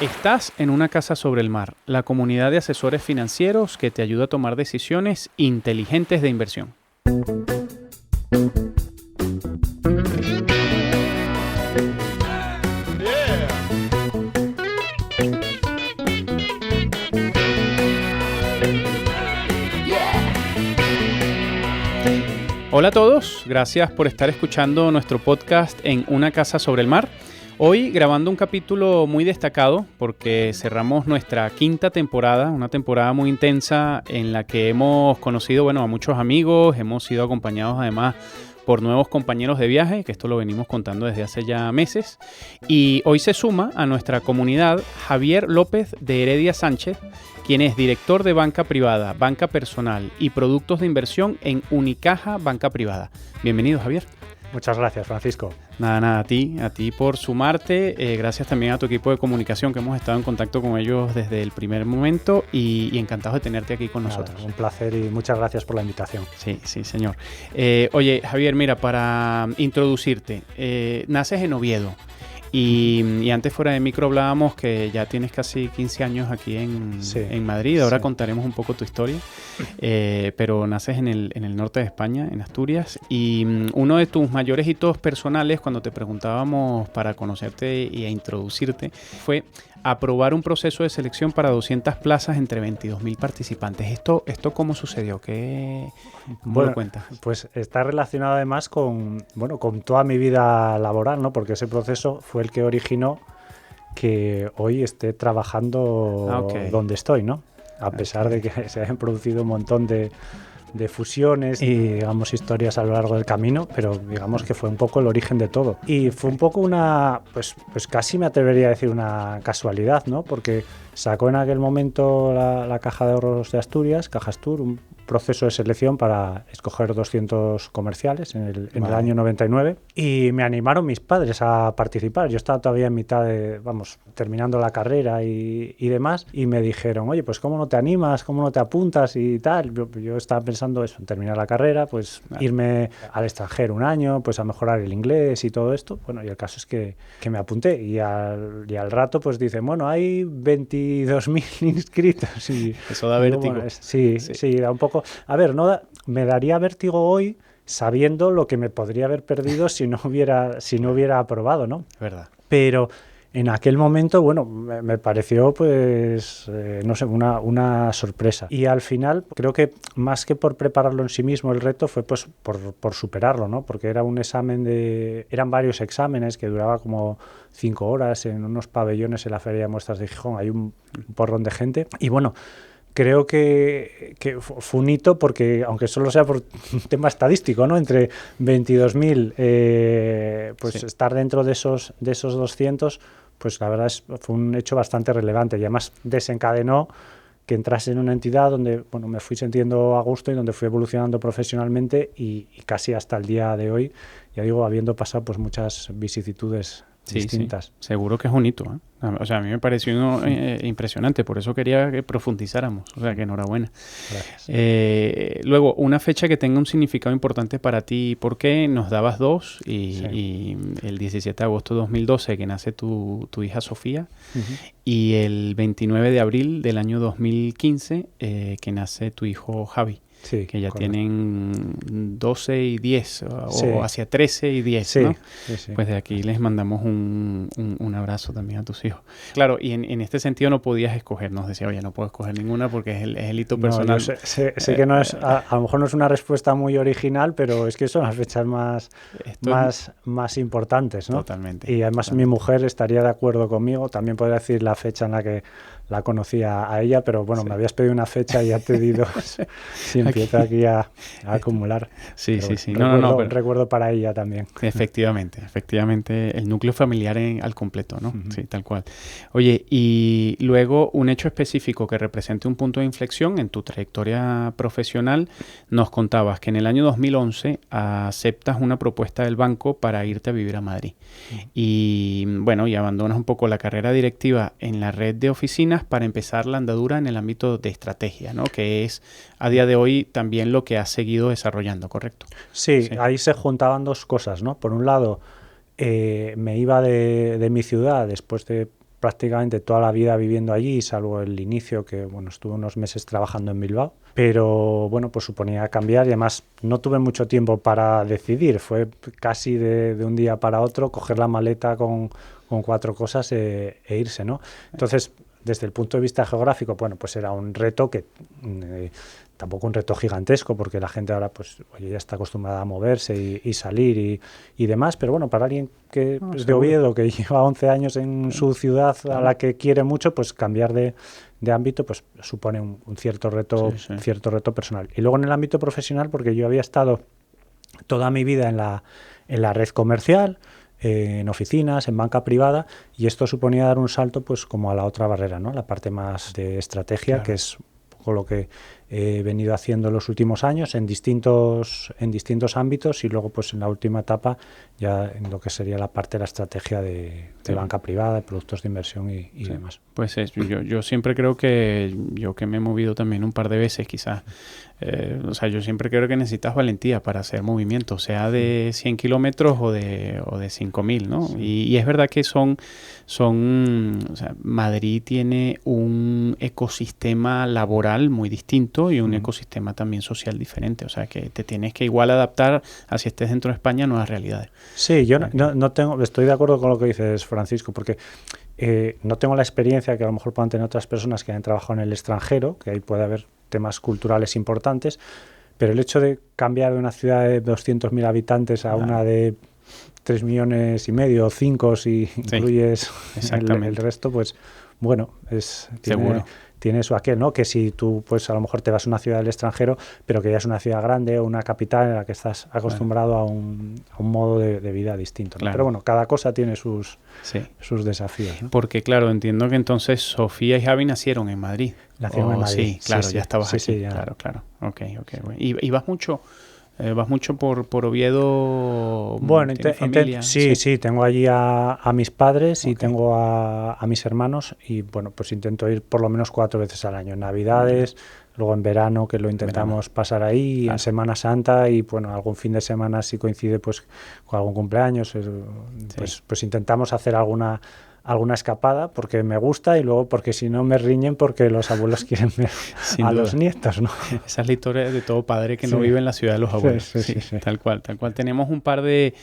Estás en Una Casa sobre el Mar, la comunidad de asesores financieros que te ayuda a tomar decisiones inteligentes de inversión. Hola a todos, gracias por estar escuchando nuestro podcast en Una Casa sobre el Mar. Hoy grabando un capítulo muy destacado porque cerramos nuestra quinta temporada, una temporada muy intensa en la que hemos conocido a muchos amigos, hemos sido acompañados además por nuevos compañeros de viaje, que esto lo venimos contando desde hace ya meses. Y hoy se suma a nuestra comunidad Javier López de Heredia Sánchez, quien es director de banca privada, banca personal y productos de inversión en Unicaja Banca Privada. Bienvenido, Javier. Muchas gracias, Francisco. Nada, a ti por sumarte. Gracias también a tu equipo de comunicación que hemos estado en contacto con ellos desde el primer momento y encantados de tenerte aquí con nosotros. Un placer y muchas gracias por la invitación. Sí, señor. Oye, Javier, mira, para introducirte, naces en Oviedo. Y antes fuera de micro hablábamos que ya tienes casi 15 años aquí en Madrid. Ahora contaremos un poco tu historia. Pero naces en el norte de España, en Asturias. Y uno de tus mayores hitos personales, cuando te preguntábamos para conocerte y a introducirte, fue aprobar un proceso de selección para 200 plazas entre 22.000 participantes. ¿Esto cómo sucedió? ¿Cómo lo cuentas? Pues está relacionado además con toda mi vida laboral, ¿no? Porque ese proceso fue el que originó que hoy esté trabajando donde estoy, ¿no? A pesar de que se hayan producido un montón de fusiones y, digamos, historias a lo largo del camino, pero digamos que fue un poco el origen de todo. Y fue un poco pues casi me atrevería a decir una casualidad, ¿no? Porque sacó en aquel momento la Caja de Ahorros de Asturias, Cajastur, un proceso de selección para escoger 200 comerciales en el año 99 y me animaron mis padres a participar. Yo estaba todavía en mitad terminando la carrera y demás, y me dijeron, oye, pues ¿cómo no te animas? ¿Cómo no te apuntas? Y tal. Yo estaba pensando eso, en terminar la carrera, pues irme al extranjero un año, pues a mejorar el inglés y todo esto. Bueno, y el caso es que me apunté y al rato pues dicen, bueno, hay 22.000 inscritos. Y eso da vértigo. Sí, da un poco. A ver, me daría vértigo hoy sabiendo lo que me podría haber perdido si no hubiera aprobado, ¿no? Verdad. Pero en aquel momento, me pareció, pues, no sé, una sorpresa. Y al final, creo que más que por prepararlo en sí mismo, el reto fue pues por superarlo, ¿no? Porque era un examen eran varios exámenes que duraba como 5 horas en unos pabellones en la Feria de Muestras de Gijón. Hay un porrón de gente. Y creo que fue un hito porque, aunque solo sea por un tema estadístico, ¿no? Entre 22.000, estar dentro de esos 200, pues la verdad fue un hecho bastante relevante y además desencadenó que entrase en una entidad donde me fui sintiendo a gusto y donde fui evolucionando profesionalmente y casi hasta el día de hoy, ya digo, habiendo pasado pues muchas vicisitudes distintas. Sí. Seguro que es un hito, ¿eh? O sea, a mí me pareció impresionante, por eso quería que profundizáramos, o sea, que enhorabuena. Gracias. Luego, una fecha que tenga un significado importante para ti, ¿por qué? Nos dabas dos y el 17 de agosto de 2012 que nace tu hija Sofía y el 29 de abril del año 2015 que nace tu hijo Javi. Sí, que ya correcto. Tienen 12 y 10 o hacia 13 y 10, ¿no? Sí. Pues de aquí les mandamos un abrazo también a tus hijos. Claro, y en este sentido no podías escoger, nos decía, oye, no puedo escoger ninguna porque es el hito personal. Yo sé que no es, a lo mejor no es una respuesta muy original, pero es que son las fechas más importantes, ¿no? Totalmente. Y además mi mujer estaría de acuerdo conmigo, también podría decir la fecha en la que la conocía a ella, pero me habías pedido una fecha y ya te he dicho si empiezo aquí a acumular. Sí. Recuerdo para ella también. Efectivamente, el núcleo familiar al completo, ¿no? Sí, tal cual. Oye, y luego un hecho específico que represente un punto de inflexión en tu trayectoria profesional, nos contabas que en el año 2011 aceptas una propuesta del banco para irte a vivir a Madrid. Y abandonas un poco la carrera directiva en la red de oficinas para empezar la andadura en el ámbito de estrategia, ¿no? Que es a día de hoy también lo que has seguido desarrollando, ¿correcto? Sí, ahí se juntaban dos cosas, ¿no? Por un lado, me iba de mi ciudad después de prácticamente toda la vida viviendo allí, salvo el inicio, que bueno, estuve unos meses trabajando en Bilbao, pero bueno, pues suponía cambiar y además no tuve mucho tiempo para decidir, fue casi de un día para otro coger la maleta con 4 cosas e irse, ¿no? Entonces, desde el punto de vista geográfico, bueno, pues era un reto que tampoco un reto gigantesco, porque la gente ahora pues oye, ya está acostumbrada a moverse y salir y demás, pero bueno, para alguien que es de Oviedo, que lleva 11 años en su ciudad a la que quiere mucho, pues cambiar de ámbito pues supone un cierto reto, un cierto reto personal. Y luego en el ámbito profesional, porque yo había estado toda mi vida en la red comercial, en oficinas, en banca privada, y esto suponía dar un salto pues como a la otra barrera, ¿no? La parte más de estrategia, claro, que es un poco lo que he venido haciendo en los últimos años en distintos ámbitos, y luego pues en la última etapa ya en lo que sería la parte de la estrategia de banca privada, de productos de inversión y demás. Pues yo siempre creo que yo que me he movido también un par de veces quizás, o sea, yo siempre creo que necesitas valentía para hacer movimientos, sea de 100 kilómetros o de 5.000, ¿no? Sí. Y es verdad que o sea, Madrid tiene un ecosistema laboral muy distinto y un ecosistema también social diferente, o sea, que te tienes que igual adaptar a si estés dentro de España a nuevas realidades. Sí, yo estoy de acuerdo con lo que dices, Francisco, porque no tengo la experiencia que a lo mejor puedan tener otras personas que han trabajado en el extranjero, que ahí puede haber temas culturales importantes, pero el hecho de cambiar de una ciudad de 200.000 habitantes a una de 3,5 millones o 5 si incluyes el resto, pues bueno, tiene eso aquel, ¿no? Que si tú pues a lo mejor te vas a una ciudad del extranjero, pero que ya es una ciudad grande o una capital en la que estás acostumbrado a un modo de vida distinto, ¿no? Claro. Pero bueno, cada cosa tiene sus desafíos, ¿no? Porque claro, entiendo que entonces Sofía y Javi nacieron en Madrid. Nacieron en Madrid. Sí, claro, ya estabas aquí. Sí, claro. Okay. Bueno. ¿Y vas mucho? ¿Vas mucho por Oviedo? Bueno, sí, tengo allí a mis padres y tengo a mis hermanos y bueno, pues intento ir por lo menos 4 veces al año, en Navidades, luego en verano, que lo intentamos pasar ahí, en Semana Santa y bueno, algún fin de semana si coincide pues con algún cumpleaños, pues intentamos hacer alguna escapada porque me gusta y luego porque si no me riñen porque los abuelos quieren ver los nietos, ¿no? Esa es la historia de todo padre que no vive en la ciudad de los abuelos. Sí. Tal cual. Tenemos un par de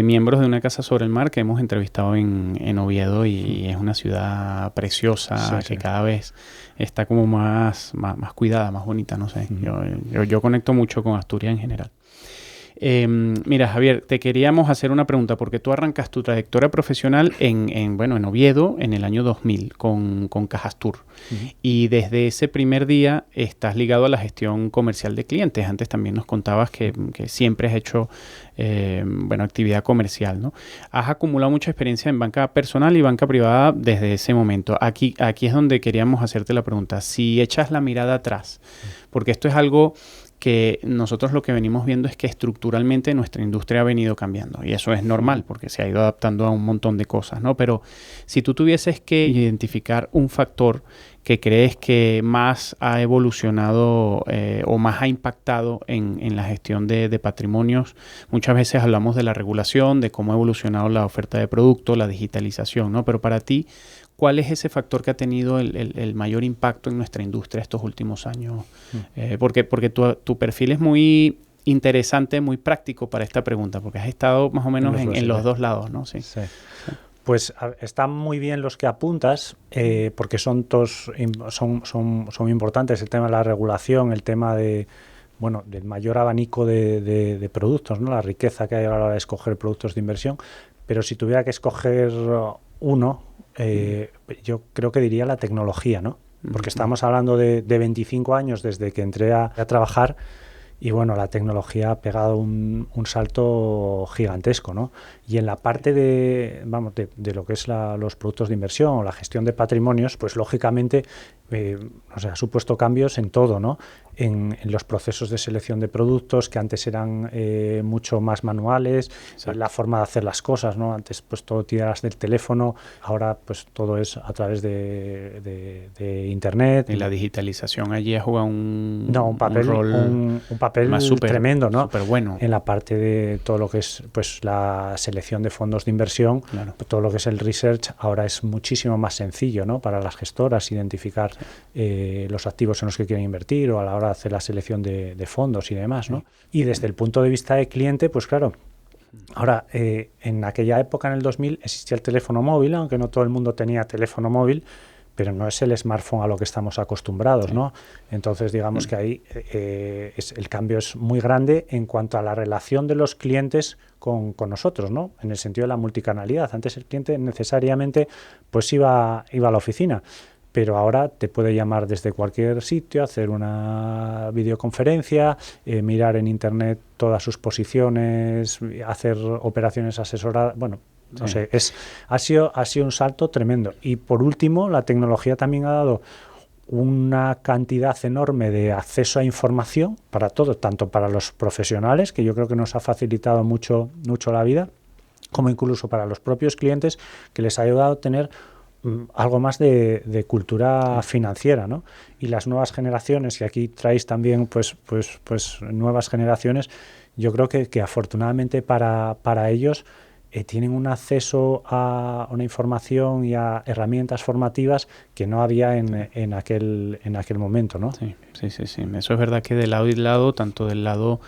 miembros de Una Casa sobre el Mar que hemos entrevistado en Oviedo y es una ciudad preciosa que cada vez está como más cuidada, más bonita, no sé. Yo conecto mucho con Asturias en general. Mira, Javier, te queríamos hacer una pregunta porque tú arrancas tu trayectoria profesional en Oviedo en el año 2000 con Cajastur. Y desde ese primer día estás ligado a la gestión comercial de clientes. Antes también nos contabas que siempre has hecho actividad comercial, ¿no? Has acumulado mucha experiencia en banca personal y banca privada desde ese momento. Aquí es donde queríamos hacerte la pregunta. Si echas la mirada atrás, porque esto es algo que nosotros lo que venimos viendo es que estructuralmente nuestra industria ha venido cambiando y eso es normal porque se ha ido adaptando a un montón de cosas, ¿no? Pero si tú tuvieses que identificar un factor que crees que más ha evolucionado o más ha impactado en la gestión de patrimonios, muchas veces hablamos de la regulación, de cómo ha evolucionado la oferta de producto, la digitalización, ¿no? Pero para ti, ¿cuál es ese factor que ha tenido el mayor impacto en nuestra industria estos últimos años? Porque tu perfil es muy interesante, muy práctico para esta pregunta, porque has estado más o menos en los dos lados, ¿no? Sí. Pues están muy bien los que apuntas, porque son muy importantes. El tema de la regulación, el tema del mayor abanico de productos, ¿no? La riqueza que hay a la hora de escoger productos de inversión. Pero si tuviera que escoger uno, yo creo que diría la tecnología, ¿no? Porque estamos hablando de 25 años desde que entré a trabajar y bueno, la tecnología ha pegado un salto gigantesco, ¿no? Y en la parte de lo que es los productos de inversión o la gestión de patrimonios, pues lógicamente ha supuesto cambios en todo, ¿no? en los procesos de selección de productos que antes eran mucho más manuales, la forma de hacer las cosas, ¿no? Antes pues todo tiras del teléfono, ahora pues todo es a través de Internet. Y la digitalización allí ha jugado un rol un papel tremendo, ¿no? Súper bueno. En la parte de todo lo que es pues la selección de fondos de inversión, claro. Todo lo que es el research ahora es muchísimo más sencillo, ¿no? Para las gestoras identificar los activos en los que quieren invertir o a la hora de hacer la selección de fondos y demás, ¿no? Y desde el punto de vista de cliente, pues claro, ahora, en aquella época, en el 2000, existía el teléfono móvil, aunque no todo el mundo tenía teléfono móvil, pero no es el smartphone a lo que estamos acostumbrados, ¿no? Entonces, digamos que ahí el cambio es muy grande en cuanto a la relación de los clientes con nosotros, ¿no? En el sentido de la multicanalidad. Antes el cliente necesariamente pues iba a la oficina, pero ahora te puede llamar desde cualquier sitio, hacer una videoconferencia, mirar en Internet todas sus posiciones, hacer operaciones asesoradas, bueno... No sé, ha sido un salto tremendo. Y por último, la tecnología también ha dado una cantidad enorme de acceso a información para todos, tanto para los profesionales, que yo creo que nos ha facilitado mucho la vida, como incluso para los propios clientes, que les ha ayudado a tener algo más de cultura financiera, ¿no? Y las nuevas generaciones, y aquí traéis también pues nuevas generaciones, yo creo que afortunadamente para ellos tienen un acceso a una información y a herramientas formativas que no había en aquel momento, ¿no? Sí. Eso es verdad que de lado y lado, tanto del lado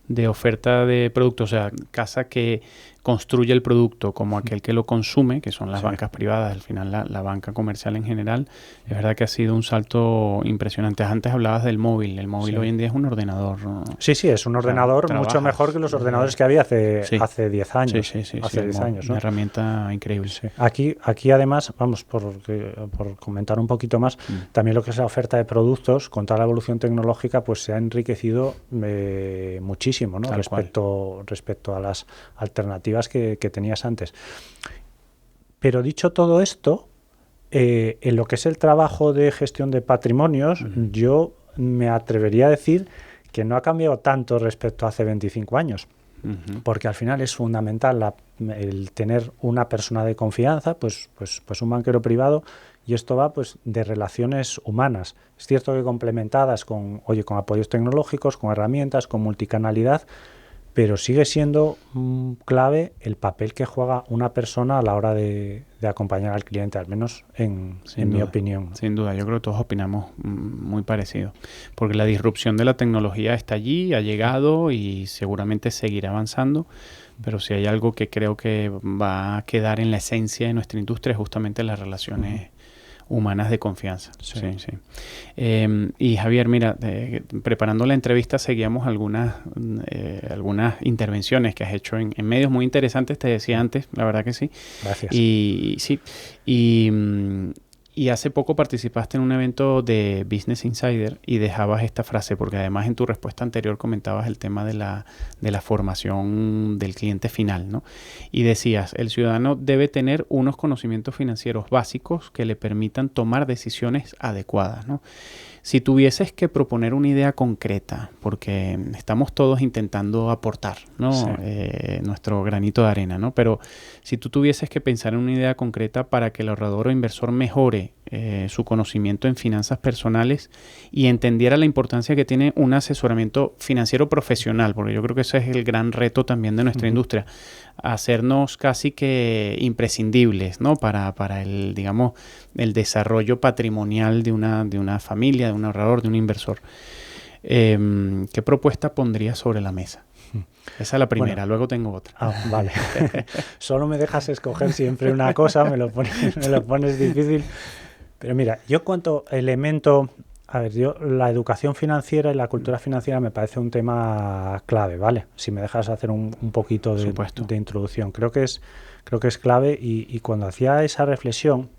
de oferta de productos, o sea, casa que construye el producto como aquel que lo consume, que son las bancas privadas, al final la banca comercial en general, es verdad que ha sido un salto impresionante. Antes hablabas del móvil, el móvil hoy en día es un ordenador, ¿no? Sí, es un ordenador mucho mejor que los ordenadores que había hace 10 años. Hace 10 años, ¿no? Una herramienta increíble. Sí. Aquí además, vamos, por comentar un poquito más, también lo que es la oferta de productos, con toda la evolución tecnológica, pues se ha enriquecido muchísimo, ¿no? Respecto a las alternativas que tenías antes. Pero dicho todo esto, en lo que es el trabajo de gestión de patrimonios, yo me atrevería a decir que no ha cambiado tanto respecto a hace 25 años. Porque al final es fundamental el tener una persona de confianza, pues un banquero privado, y esto va pues de relaciones humanas. Es cierto que complementadas con apoyos tecnológicos, con herramientas, con multicanalidad, pero sigue siendo clave el papel que juega una persona a la hora de acompañar al cliente, al menos en mi opinión. Sin duda, yo creo que todos opinamos muy parecido, porque la disrupción de la tecnología está allí, ha llegado y seguramente seguirá avanzando, pero si hay algo que creo que va a quedar en la esencia de nuestra industria es justamente las relaciones humanas de confianza. Sí. Y Javier, mira, preparando la entrevista seguíamos algunas intervenciones que has hecho en medios muy interesantes, te decía antes, la verdad que sí. Gracias. Y hace poco participaste en un evento de Business Insider y dejabas esta frase, porque además en tu respuesta anterior comentabas el tema de la formación del cliente final, ¿no? Y decías, el ciudadano debe tener unos conocimientos financieros básicos que le permitan tomar decisiones adecuadas, ¿no? Si tuvieses que proponer una idea concreta, porque estamos todos intentando aportar, ¿no? Sí. Nuestro granito de arena, ¿no? Pero si tú tuvieses que pensar en una idea concreta para que el ahorrador o inversor mejore su conocimiento en finanzas personales y entendiera la importancia que tiene un asesoramiento financiero profesional, porque yo creo que ese es el gran reto también de nuestra industria, hacernos casi que imprescindibles, ¿no? Para el, digamos, el desarrollo patrimonial de una familia, de un ahorrador, de un inversor. ¿Qué propuesta pondrías sobre la mesa? Esa es la primera, luego tengo otra. Vale. Solo me dejas escoger siempre una cosa, me lo pones difícil. Pero mira, yo cuanto elemento... A ver, la educación financiera y la cultura financiera me parece un tema clave, ¿vale? Si me dejas hacer un poquito de introducción. Creo que es clave y cuando hacía esa reflexión,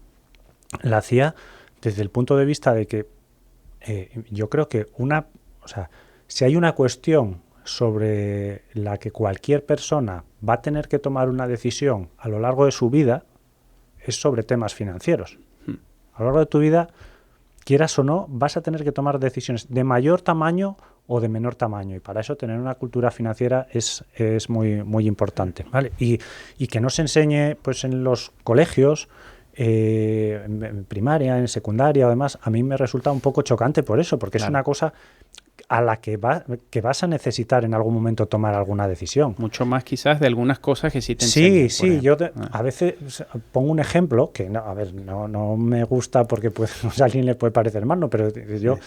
la hacía desde el punto de vista de que yo creo que si hay una cuestión sobre la que cualquier persona va a tener que tomar una decisión a lo largo de su vida, es sobre temas financieros. A lo largo de tu vida, quieras o no, vas a tener que tomar decisiones de mayor tamaño o de menor tamaño. Y para eso tener una cultura financiera es muy, muy importante, ¿vale? Y que no se enseñe pues, en los colegios, en primaria, en secundaria, además, a mí me resulta un poco chocante por eso, porque es una cosa a la que vas a necesitar en algún momento tomar alguna decisión. Mucho más quizás de algunas cosas que sí te enseñan. Sí, yo a veces pongo un ejemplo que, no me gusta porque pues, a alguien le puede parecer mal, ¿no? Pero yo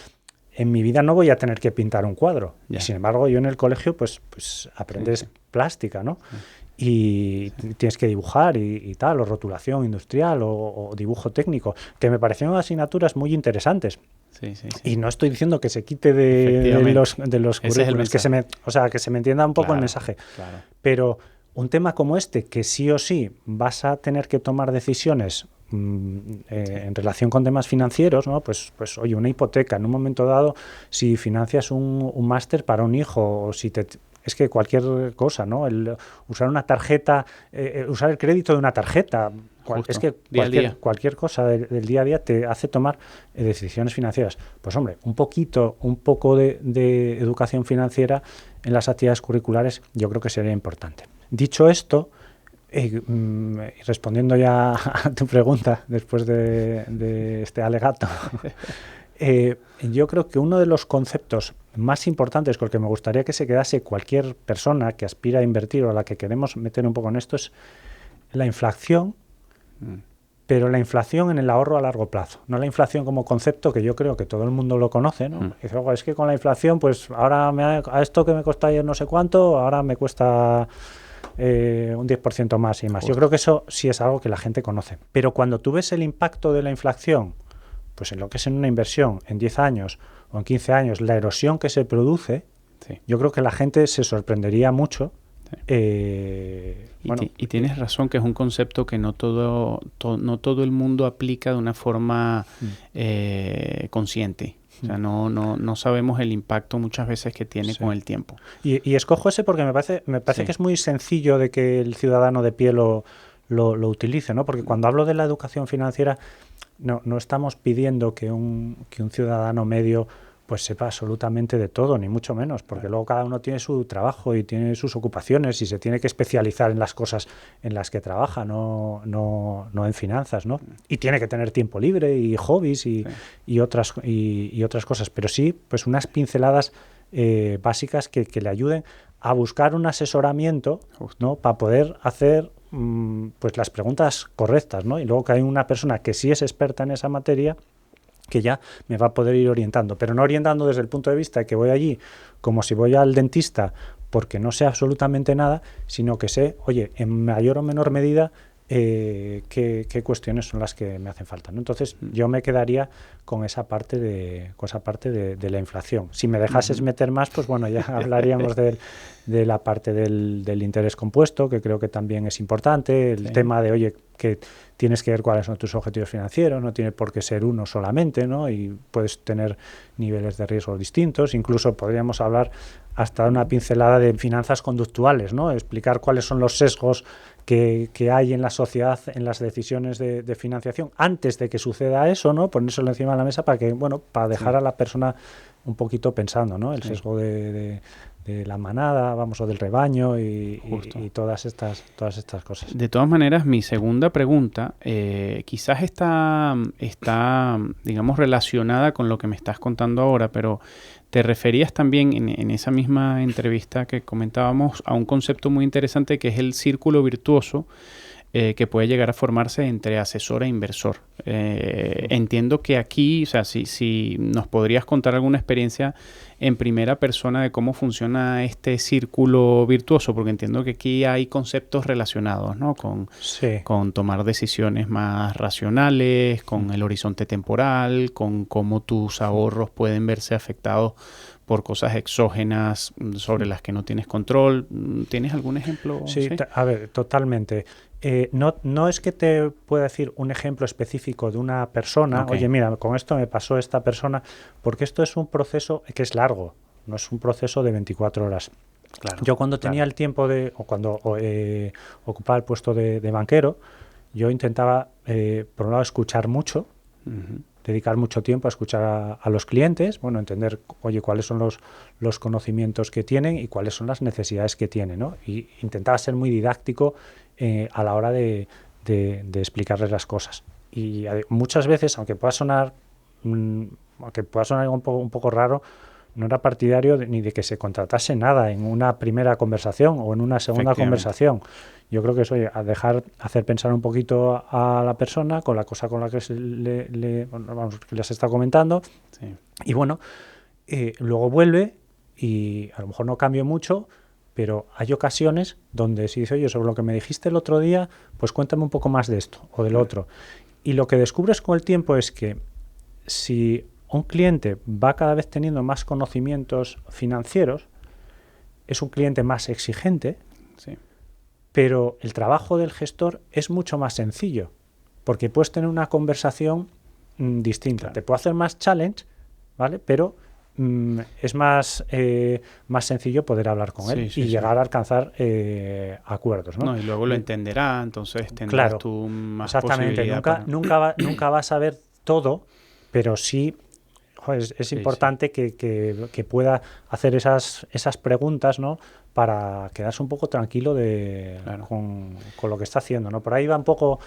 en mi vida no voy a tener que pintar un cuadro. Y sin embargo, yo en el colegio pues aprendes plástica, ¿no? Y tienes que dibujar y tal, o rotulación industrial o dibujo técnico, que me parecieron asignaturas muy interesantes. Sí. Y no estoy diciendo que se quite de los currículos, que se me entienda un poco el mensaje. Claro. Pero un tema como este, que sí o sí vas a tener que tomar decisiones en relación con temas financieros, ¿no? Pues oye, una hipoteca en un momento dado, si financias un máster para un hijo, o si es que cualquier cosa, ¿no? Usar una tarjeta, usar el crédito de una tarjeta. Justo, es que cualquier cosa del día a día te hace tomar decisiones financieras. Pues hombre, un poco de educación financiera en las actividades curriculares yo creo que sería importante. Dicho esto, respondiendo ya a tu pregunta después de este alegato, yo creo que uno de los conceptos más importantes con el que me gustaría que se quedase cualquier persona que aspira a invertir o a la que queremos meter un poco en esto es la inflación, pero la inflación en el ahorro a largo plazo, no la inflación como concepto que yo creo que todo el mundo lo conoce, ¿no? Dice, es que con la inflación, pues ahora a esto que me costó ayer no sé cuánto, ahora me cuesta un 10% más y más. Yo creo que eso sí es algo que la gente conoce. Pero cuando tú ves el impacto de la inflación, pues en lo que es en una inversión, en 10 años o en 15 años, la erosión que se produce, yo creo que la gente se sorprendería mucho. Y tienes razón que es un concepto que no todo el mundo aplica de una forma consciente. O sea, no sabemos el impacto muchas veces que tiene con el tiempo. Y escojo ese porque me parece que es muy sencillo de que el ciudadano de pie lo utilice, ¿no? Porque cuando hablo de la educación financiera, no estamos pidiendo que un ciudadano medio pues sepa absolutamente de todo, ni mucho menos, porque luego cada uno tiene su trabajo y tiene sus ocupaciones y se tiene que especializar en las cosas en las que trabaja, no en finanzas, ¿no? Y tiene que tener tiempo libre y hobbies y otras cosas, pero sí, pues unas pinceladas básicas que le ayuden a buscar un asesoramiento, ¿no? Para poder hacer pues las preguntas correctas, ¿no? Y luego que hay una persona que sí es experta en esa materia que ya me va a poder ir orientando, pero no orientando desde el punto de vista de que voy allí como si voy al dentista porque no sé absolutamente nada, sino que sé, oye, en mayor o menor medida qué cuestiones son las que me hacen falta, ¿no? Entonces yo me quedaría con esa parte de la inflación. Si me dejases meter más, pues bueno, ya hablaríamos de la parte del interés compuesto, que creo que también es importante, el tema de, oye, que tienes que ver cuáles son tus objetivos financieros, no tiene por qué ser uno solamente, ¿no? Y puedes tener niveles de riesgo distintos, incluso podríamos hablar hasta de una pincelada de finanzas conductuales, ¿no? Explicar cuáles son los sesgos que hay en la sociedad en las decisiones de financiación antes de que suceda eso, ¿no? Ponérselo encima de la mesa para dejar a la persona un poquito pensando, ¿no? El sesgo de la manada, o del rebaño y todas estas cosas. De todas maneras, mi segunda pregunta quizás está, digamos, relacionada con lo que me estás contando ahora, pero te referías también en esa misma entrevista que comentábamos a un concepto muy interesante que es el círculo virtuoso que puede llegar a formarse entre asesor e inversor. Entiendo que aquí, o sea, si nos podrías contar alguna experiencia en primera persona de cómo funciona este círculo virtuoso, porque entiendo que aquí hay conceptos relacionados, ¿no? Con tomar decisiones más racionales, con el horizonte temporal, con cómo tus ahorros pueden verse afectados por cosas exógenas sobre las que no tienes control. ¿Tienes algún ejemplo? Sí, a ver, totalmente. No es que te pueda decir un ejemplo específico de una persona, oye, mira, con esto me pasó esta persona, porque esto es un proceso que es largo, no es un proceso de 24 horas. Claro, yo cuando tenía el tiempo cuando ocupaba el puesto de banquero, yo intentaba, por un lado, escuchar mucho, dedicar mucho tiempo a escuchar a los clientes, bueno, entender, oye, cuáles son los conocimientos que tienen y cuáles son las necesidades que tienen, ¿no? Y intentaba ser muy didáctico a la hora de explicarles las cosas. Y muchas veces, aunque pueda sonar un poco raro, no era partidario ni de que se contratase nada en una primera conversación o en una segunda conversación. Yo creo que es hacer pensar un poquito a la persona con la cosa con la que les está comentando. Sí. Y bueno, luego vuelve y a lo mejor no cambio mucho, pero hay ocasiones donde si dice, oye, sobre lo que me dijiste el otro día, pues cuéntame un poco más de esto o del otro. Y lo que descubres con el tiempo es que si un cliente va cada vez teniendo más conocimientos financieros, es un cliente más exigente, sí, pero el trabajo del gestor es mucho más sencillo, porque puedes tener una conversación distinta. Claro. Te puedo hacer más challenge, ¿vale? Pero es más sencillo poder hablar con él y llegar a alcanzar acuerdos, ¿no? Y luego lo entenderá, entonces tendrás tú más posibilidad. Nunca vas a ver todo, pero sí es importante que pueda hacer esas preguntas, ¿no? Para quedarse un poco tranquilo con lo que está haciendo, ¿no? Por ahí va un poco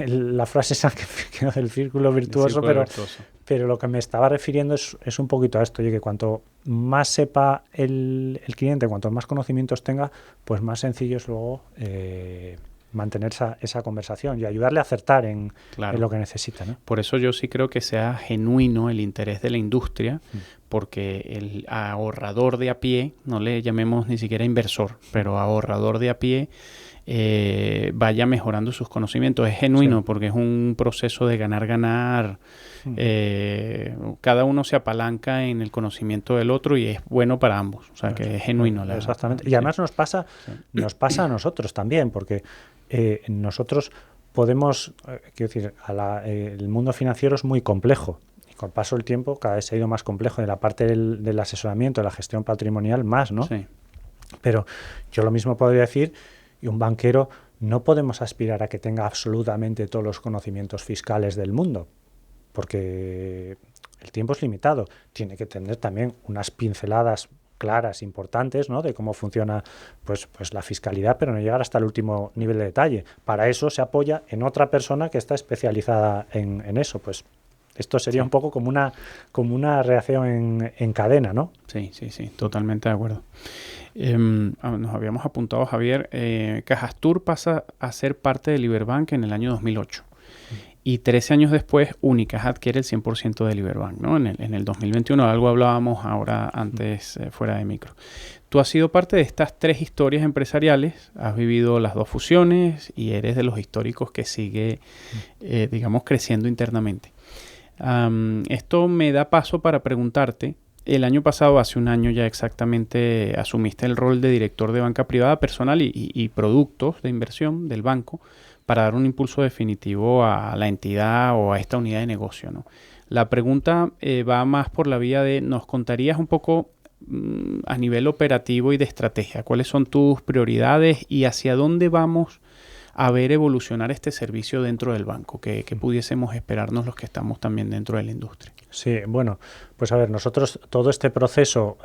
la frase esa que quedó del círculo virtuoso, pero lo que me estaba refiriendo es un poquito a esto, oye, que cuanto más sepa el cliente, cuanto más conocimientos tenga, pues más sencillo es luego mantener esa conversación y ayudarle a acertar en lo que necesita, ¿no? Por eso yo sí creo que sea genuino el interés de la industria, porque el ahorrador de a pie, no le llamemos ni siquiera inversor, pero ahorrador de a pie, vaya mejorando sus conocimientos. Es genuino porque es un proceso de ganar. Cada uno se apalanca en el conocimiento del otro y es bueno para ambos. O sea, que es genuino. Exactamente. Y además nos pasa a nosotros también, porque nosotros podemos, quiero decir, el mundo financiero es muy complejo. Y con el paso del tiempo cada vez se ha ido más complejo. En la parte del asesoramiento, de la gestión patrimonial, más, ¿no? Sí. Pero yo lo mismo podría decir, y un banquero no podemos aspirar a que tenga absolutamente todos los conocimientos fiscales del mundo, porque el tiempo es limitado. Tiene que tener también unas pinceladas claras, importantes, ¿no? De cómo funciona pues la fiscalidad, pero no llegar hasta el último nivel de detalle. Para eso se apoya en otra persona que está especializada en eso. Pues esto sería un poco como una reacción en cadena, ¿no? Sí, totalmente de acuerdo. Nos habíamos apuntado, Javier, Cajastur pasa a ser parte de Liberbank en el año 2008. Y 13 años después, Unicaja adquiere el 100% de Liberbank, ¿no? En el 2021, algo hablábamos ahora antes fuera de micro. Tú has sido parte de estas 3 historias empresariales, has vivido las 2 fusiones y eres de los históricos que sigue, digamos, creciendo internamente. Esto me da paso para preguntarte, el año pasado, hace un año ya exactamente, asumiste el rol de director de banca privada personal y productos de inversión del banco, para dar un impulso definitivo a la entidad o a esta unidad de negocio, ¿no? La pregunta va más por la vía de, ¿nos contarías un poco a nivel operativo y de estrategia? ¿Cuáles son tus prioridades y hacia dónde vamos a ver evolucionar este servicio dentro del banco? Que pudiésemos esperarnos los que estamos también dentro de la industria. Sí, bueno, pues a ver, nosotros todo este proceso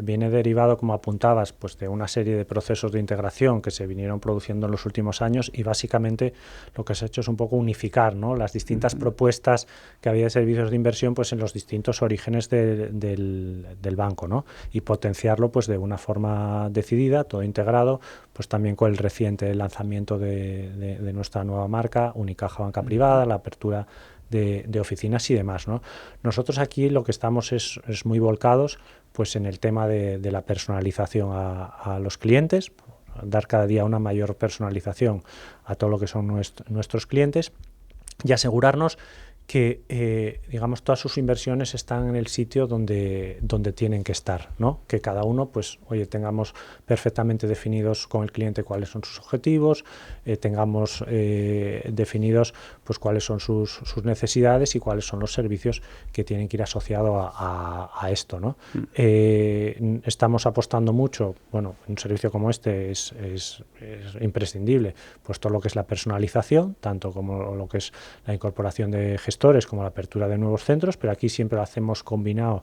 viene derivado, como apuntabas, pues de una serie de procesos de integración que se vinieron produciendo en los últimos años y básicamente lo que se ha hecho es un poco unificar, ¿no? Las distintas propuestas que había de servicios de inversión pues en los distintos orígenes del banco, ¿no? Y potenciarlo pues de una forma decidida, todo integrado, pues también con el reciente lanzamiento de nuestra nueva marca, Unicaja Banca Privada, la apertura de oficinas y demás, ¿no? Nosotros aquí lo que estamos es muy volcados pues en el tema de la personalización a los clientes, dar cada día una mayor personalización a todo lo que son nuestros clientes y asegurarnos que digamos todas sus inversiones están en el sitio donde tienen que estar, ¿no? Que cada uno pues oye tengamos perfectamente definidos con el cliente cuáles son sus objetivos, tengamos definidos pues cuáles son sus necesidades y cuáles son los servicios que tienen que ir asociados a esto, ¿no? Estamos apostando mucho, bueno, un servicio como este es imprescindible, pues todo lo que es la personalización, tanto como lo que es la incorporación de gestores gestores como la apertura de nuevos centros, pero aquí siempre lo hacemos combinado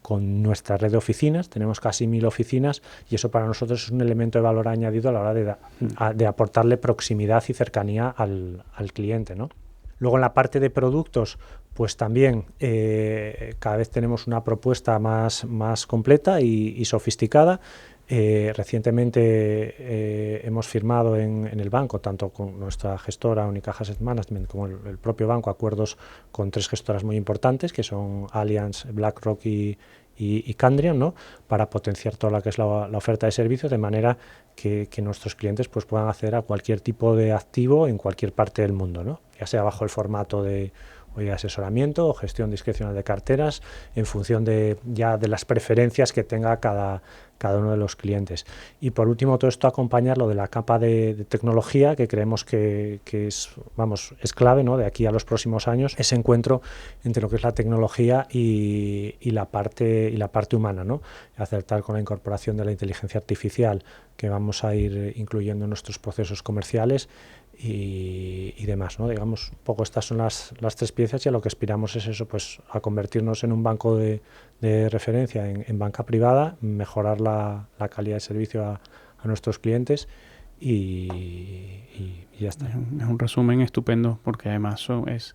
con nuestra red de oficinas. Tenemos casi 1000 oficinas y eso para nosotros es un elemento de valor añadido a la hora de aportarle proximidad y cercanía al cliente, ¿no? Luego en la parte de productos, pues también cada vez tenemos una propuesta más completa y sofisticada. Recientemente hemos firmado en el banco, tanto con nuestra gestora Unicaja Asset Management como el propio banco, acuerdos con 3 gestoras muy importantes, que son Allianz, BlackRock y Candrian, ¿no? Para potenciar toda la que es la oferta de servicios, de manera que nuestros clientes pues puedan acceder a cualquier tipo de activo en cualquier parte del mundo, ¿no? Ya sea bajo el formato de asesoramiento o gestión discrecional de carteras, en función de las preferencias que tenga cada uno de los clientes. Y por último, todo esto acompañarlo de la capa de tecnología, que creemos que es clave, ¿no? De aquí a los próximos años, ese encuentro entre lo que es la tecnología y la parte humana, ¿no? Acertar con la incorporación de la inteligencia artificial que vamos a ir incluyendo en nuestros procesos comerciales y demás, ¿no? Digamos, un poco estas son las 3 piezas, y a lo que aspiramos es eso, pues a convertirnos en un banco de referencia en banca privada, mejorar la calidad de servicio a nuestros clientes y ya está. Es un resumen estupendo, porque además es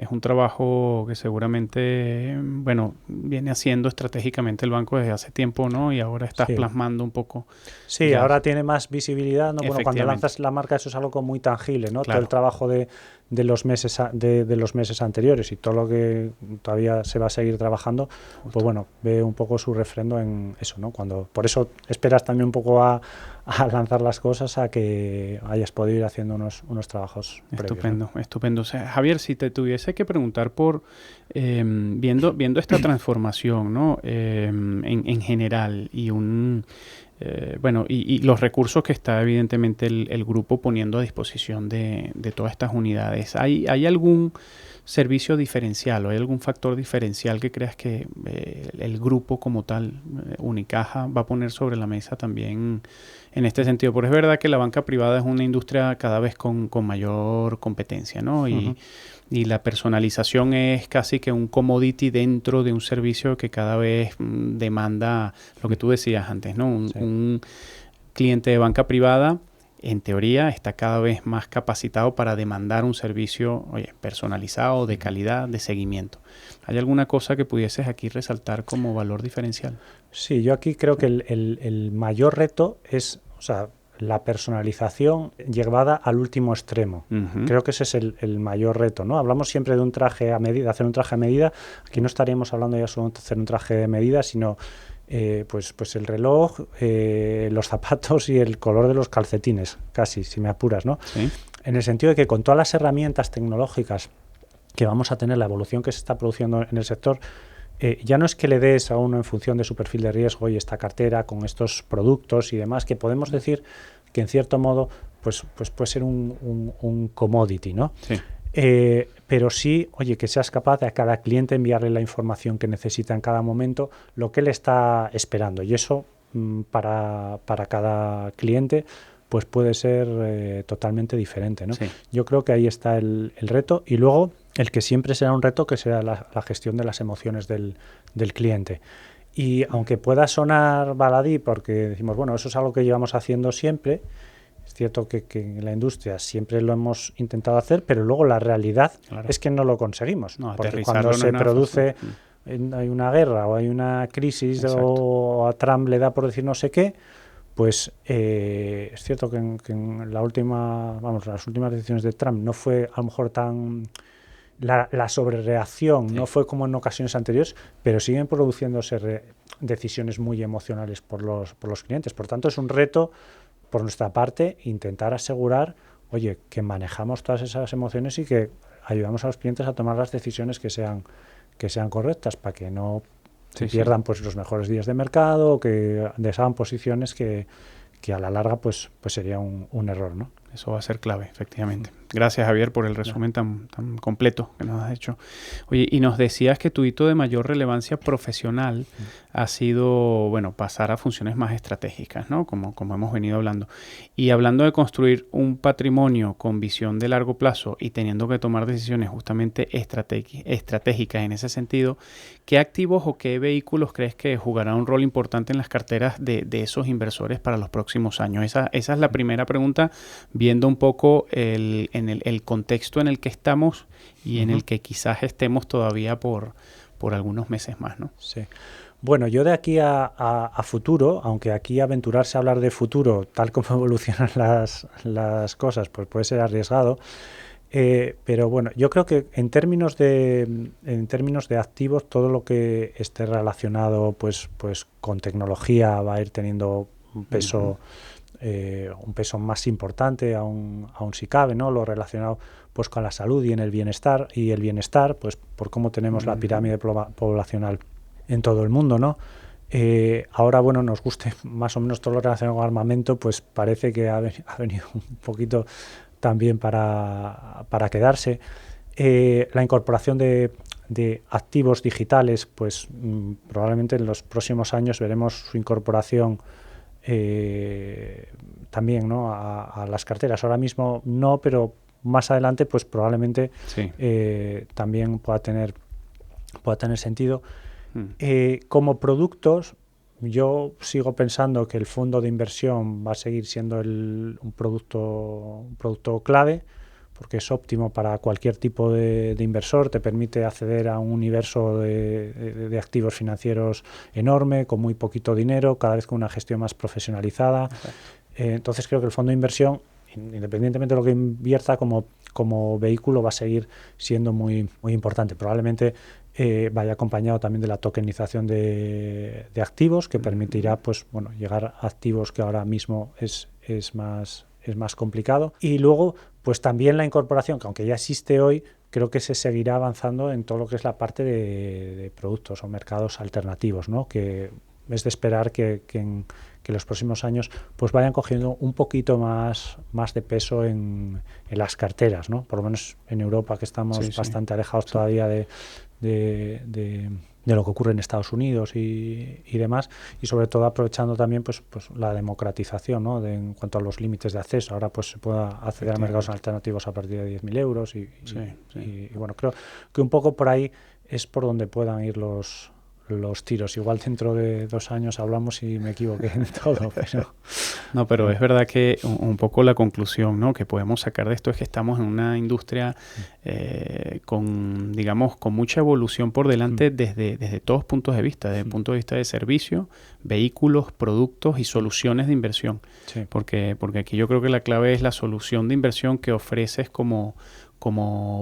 un trabajo que seguramente, bueno, viene haciendo estratégicamente el banco desde hace tiempo, ¿no? Y ahora estás plasmando un poco. Sí, ahora tiene más visibilidad, ¿no? Bueno, cuando lanzas la marca eso es algo muy tangible, ¿no? Claro. Todo el trabajo de los meses de los meses anteriores y todo lo que todavía se va a seguir trabajando, pues bueno, ve un poco su refrendo en eso, ¿no? Por eso esperas también un poco a lanzar las cosas, a que hayas podido ir haciendo unos trabajos estupendo, previos, ¿no? Estupendo. O sea, Javier, si te tuviese que preguntar por viendo esta transformación, ¿no? En general y y los recursos que está evidentemente el grupo poniendo a disposición de todas estas unidades, ¿hay algún servicio diferencial o hay algún factor diferencial que creas que el grupo como tal, Unicaja, va a poner sobre la mesa también en este sentido? Porque es verdad que la banca privada es una industria cada vez con mayor competencia, ¿no? Y la personalización es casi que un commodity dentro de un servicio que cada vez demanda lo que tú decías antes, ¿no? Un cliente de banca privada, en teoría, está cada vez más capacitado para demandar un servicio personalizado, de calidad, de seguimiento. ¿Hay alguna cosa que pudieses aquí resaltar como valor diferencial? Sí, yo aquí creo que el mayor reto es, la personalización llevada al último extremo. Creo que ese es el mayor reto, ¿no? Hablamos siempre de un traje a medida, hacer un traje a medida. Aquí no estaríamos hablando ya solo de hacer un traje de medida, sino pues el reloj, los zapatos y el color de los calcetines, casi, si me apuras, ¿no? ¿Sí? En el sentido de que con todas las herramientas tecnológicas que vamos a tener, la evolución que se está produciendo en el sector, ya no es que le des a uno en función de su perfil de riesgo y esta cartera con estos productos y demás, que podemos decir que en cierto modo pues puede ser un commodity, ¿no? Sí. Pero sí, que seas capaz de a cada cliente enviarle la información que necesita en cada momento, lo que él está esperando. Y eso para cada cliente pues puede ser totalmente diferente, ¿no? Sí. Yo creo que ahí está el reto. Y luego el que siempre será un reto, que será la gestión de las emociones del cliente. Y aunque pueda sonar baladí, porque decimos, bueno, eso es algo que llevamos haciendo siempre, es cierto que en la industria siempre lo hemos intentado hacer, pero luego la realidad es que no lo conseguimos. No, porque cuando se produce, hay una guerra o hay una crisis, o a Trump le da por decir no sé qué, pues es cierto que en las últimas decisiones de Trump no fue a lo mejor tan... La sobrereacción no fue como en ocasiones anteriores, pero siguen produciéndose decisiones muy emocionales por los clientes. Por tanto, es un reto por nuestra parte intentar asegurar, que manejamos todas esas emociones y que ayudamos a los clientes a tomar las decisiones que sean correctas, para que no pierdan pues los mejores días de mercado, o que deshagan posiciones que a la larga pues sería un error, ¿no? Eso va a ser clave, efectivamente. Gracias, Javier, por el resumen tan completo que nos has hecho. Oye, y nos decías que tu hito de mayor relevancia profesional ha sido, bueno, pasar a funciones más estratégicas, ¿no? Como hemos venido hablando. Y hablando de construir un patrimonio con visión de largo plazo y teniendo que tomar decisiones justamente estratégicas en ese sentido, ¿qué activos o qué vehículos crees que jugarán un rol importante en las carteras de esos inversores para los próximos años? Esa es la primera pregunta, viendo un poco el contexto en el que estamos y en el que quizás estemos todavía por algunos meses más, ¿no? Sí. Bueno, yo de aquí a futuro, aunque aquí aventurarse a hablar de futuro, tal como evolucionan las cosas, pues puede ser arriesgado, pero bueno, yo creo que en términos de activos, todo lo que esté relacionado pues con tecnología va a ir teniendo un peso más importante, aún si cabe, ¿no? Lo relacionado pues con la salud y en el bienestar, pues por cómo tenemos la pirámide poblacional en todo el mundo, ¿no? Ahora, bueno, nos guste más o menos todo lo relacionado con armamento, pues parece que ha venido un poquito también para quedarse. La incorporación de activos digitales, pues probablemente en los próximos años veremos su incorporación también, ¿no? a las carteras. Ahora mismo no, pero más adelante pues probablemente también pueda tener sentido. Como productos, yo sigo pensando que el fondo de inversión va a seguir siendo un producto clave, porque es óptimo para cualquier tipo de inversor, te permite acceder a un universo de activos financieros enorme, con muy poquito dinero, cada vez con una gestión más profesionalizada. Entonces creo que el fondo de inversión, independientemente de lo que invierta como vehículo, va a seguir siendo muy, muy importante. Probablemente vaya acompañado también de la tokenización de activos, que permitirá pues bueno, llegar a activos que ahora mismo es más complicado. Y luego pues también la incorporación, que aunque ya existe hoy, creo que se seguirá avanzando en todo lo que es la parte de productos o mercados alternativos, ¿no? Que es de esperar que en los próximos años pues vayan cogiendo un poquito más de peso en las carteras, ¿no? Por lo menos en Europa, que estamos bastante alejados todavía de lo que ocurre en Estados Unidos y demás, y sobre todo aprovechando también pues la democratización, ¿no? En cuanto a los límites de acceso. Ahora pues se puede acceder a mercados alternativos a partir de 10.000 euros y bueno, creo que un poco por ahí es por donde puedan ir los tiros. Igual dentro de 2 años hablamos y me equivoqué en todo, pero... No, pero es verdad que un poco la conclusión, ¿no?, que podemos sacar de esto es que estamos en una industria con mucha evolución por delante desde todos puntos de vista, desde el punto de vista de servicio, vehículos, productos y soluciones de inversión. Sí. Porque aquí yo creo que la clave es la solución de inversión que ofreces como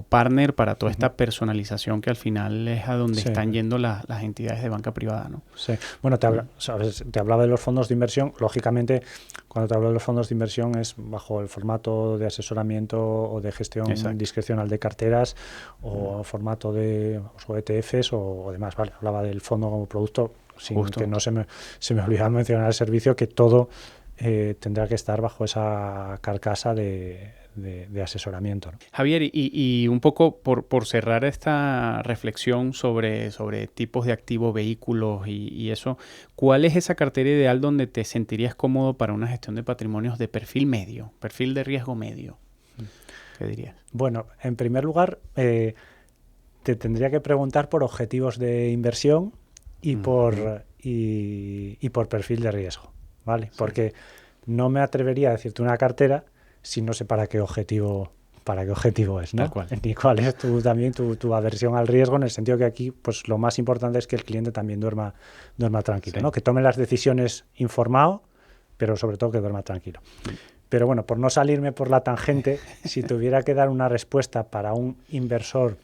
partner para toda esta personalización que al final es a donde están yendo las entidades de banca privada, ¿no? Sí. Bueno, te hablaba de los fondos de inversión. Lógicamente, cuando te hablo de los fondos de inversión es bajo el formato de asesoramiento o de gestión discrecional de carteras o formato de ETFs o demás. Vale, hablaba del fondo como producto, sin que no se me olvidaba mencionar el servicio, que todo tendrá que estar bajo esa carcasa de asesoramiento, ¿no? Javier, y un poco por cerrar esta reflexión sobre tipos de activos, vehículos y eso, ¿cuál es esa cartera ideal donde te sentirías cómodo para una gestión de patrimonios de perfil medio, perfil de riesgo medio? ¿Qué dirías? Bueno, en primer lugar, te tendría que preguntar por objetivos de inversión y por perfil de riesgo, ¿vale? Sí. Porque no me atrevería a decirte una cartera si no sé para qué objetivo es, ¿no? Ni cuál es tu aversión al riesgo, en el sentido que aquí pues lo más importante es que el cliente también duerma tranquilo, ¿no? Que tome las decisiones informado, pero sobre todo que duerma tranquilo. Pero bueno, por no salirme por la tangente, si tuviera que dar una respuesta para un inversor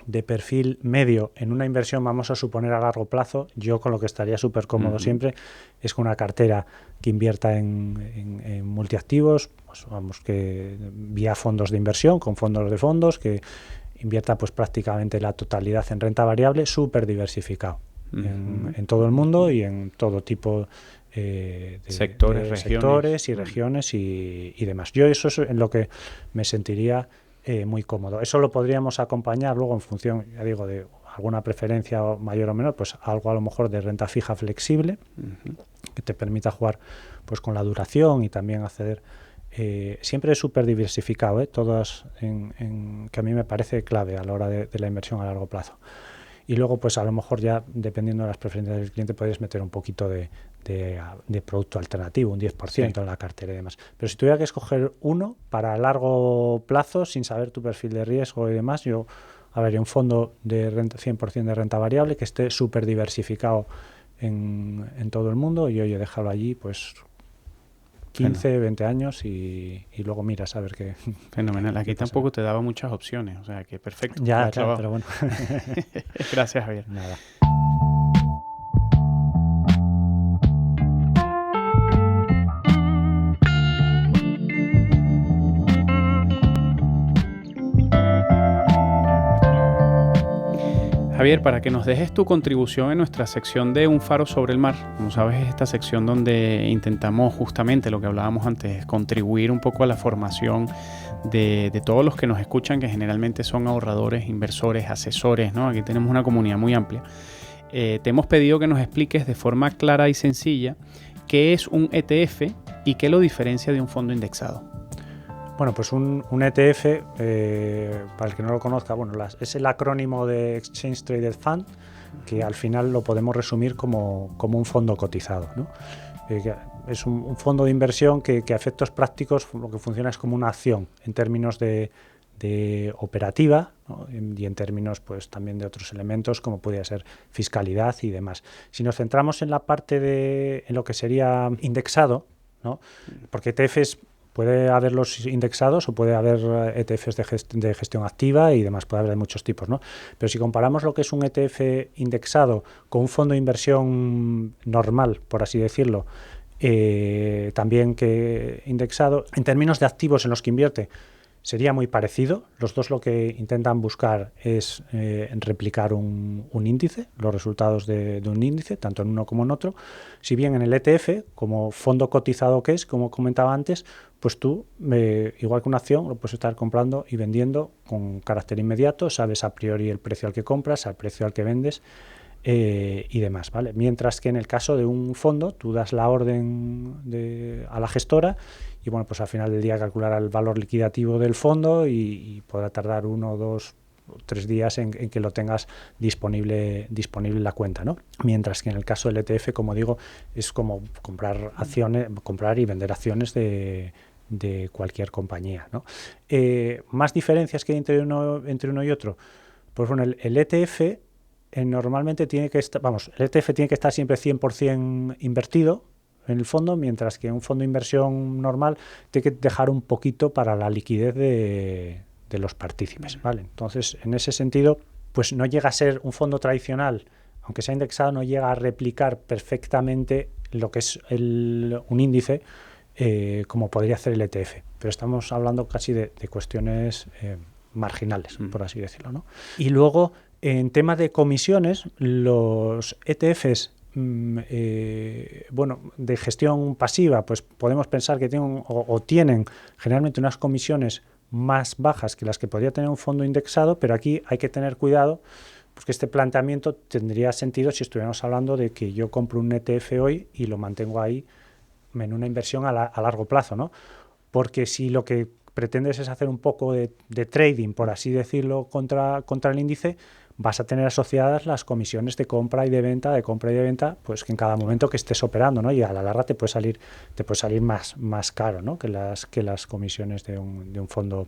de perfil medio en una inversión, vamos a suponer a largo plazo, yo con lo que estaría súper cómodo siempre es con una cartera que invierta en multiactivos, pues vamos, que vía fondos de inversión, con fondos de fondos, que invierta pues prácticamente la totalidad en renta variable, súper diversificado en todo el mundo y en todo tipo sectores y regiones y demás. Yo eso es en lo que me sentiría muy cómodo. Eso lo podríamos acompañar luego en función, ya digo, de alguna preferencia mayor o menor, pues algo a lo mejor de renta fija flexible, que te permita jugar pues con la duración y también acceder. Siempre es súper diversificado, todas que a mí me parece clave a la hora de la inversión a largo plazo. Y luego, pues a lo mejor ya, dependiendo de las preferencias del cliente, puedes meter un poquito de producto alternativo, un 10% en la cartera y demás. Pero si tuviera que escoger uno para largo plazo, sin saber tu perfil de riesgo y demás, yo habría un fondo de renta 100% de renta variable que esté súper diversificado en todo el mundo y oye, déjalo allí, pues 15, 20 años y luego miras a ver qué. Fenomenal. Aquí tampoco te daba muchas opciones, o sea que perfecto. Ya, claro, pero bueno. Gracias, Javier. Nada. Javier, para que nos dejes tu contribución en nuestra sección de Un Faro sobre el Mar. Como sabes, es esta sección donde intentamos justamente lo que hablábamos antes, contribuir un poco a la formación de todos los que nos escuchan, que generalmente son ahorradores, inversores, asesores, ¿no? Aquí tenemos una comunidad muy amplia. Te hemos pedido que nos expliques de forma clara y sencilla qué es un ETF y qué lo diferencia de un fondo indexado. Bueno, pues un ETF, para el que no lo conozca, bueno, es el acrónimo de Exchange Traded Fund, que al final lo podemos resumir como un fondo cotizado, ¿no? Es un fondo de inversión que a efectos prácticos lo que funciona es como una acción en términos de operativa, ¿no? Y en términos pues también de otros elementos como podría ser fiscalidad y demás. Si nos centramos en la parte en lo que sería indexado, ¿no? Porque ETFs puede haberlos indexados o puede haber ETFs de gestión activa y demás, puede haber de muchos tipos, ¿no? Pero si comparamos lo que es un ETF indexado con un fondo de inversión normal, por así decirlo, también que indexado, en términos de activos en los que invierte, sería muy parecido. Los dos lo que intentan buscar es replicar un índice, los resultados de un índice, tanto en uno como en otro. Si bien en el ETF, como fondo cotizado que es, como comentaba antes, pues tú, igual que una acción, lo puedes estar comprando y vendiendo con carácter inmediato, sabes a priori el precio al que compras, al precio al que vendes y demás, ¿vale? Mientras que en el caso de un fondo, tú das la orden a la gestora y bueno, pues al final del día calculará el valor liquidativo del fondo y podrá tardar 1, 2 o 3 días en que lo tengas disponible en la cuenta, ¿no? Mientras que en el caso del ETF, como digo, es como comprar y vender acciones de cualquier compañía, ¿no? Más diferencias que hay entre uno y otro. Pues bueno, el ETF normalmente tiene que estar, el ETF tiene que estar siempre 100% invertido en el fondo, mientras que un fondo de inversión normal tiene que dejar un poquito para la liquidez de los partícipes, ¿vale? Entonces, en ese sentido, pues no llega a ser un fondo tradicional, aunque sea indexado, no llega a replicar perfectamente lo que es un índice como podría hacer el ETF. Pero estamos hablando casi de cuestiones marginales, por así decirlo, ¿no? Y luego, en tema de comisiones, los ETFs de gestión pasiva, pues podemos pensar que tienen generalmente unas comisiones más bajas que las que podría tener un fondo indexado, pero aquí hay que tener cuidado porque este planteamiento tendría sentido si estuviéramos hablando de que yo compro un ETF hoy y lo mantengo ahí en una inversión a largo plazo, ¿no? Porque si lo que pretendes es hacer un poco de trading, por así decirlo, contra el índice, vas a tener asociadas las comisiones de compra y de venta, pues que en cada momento que estés operando, ¿no? Y a la larga te puede salir más caro, ¿no? que las comisiones de un fondo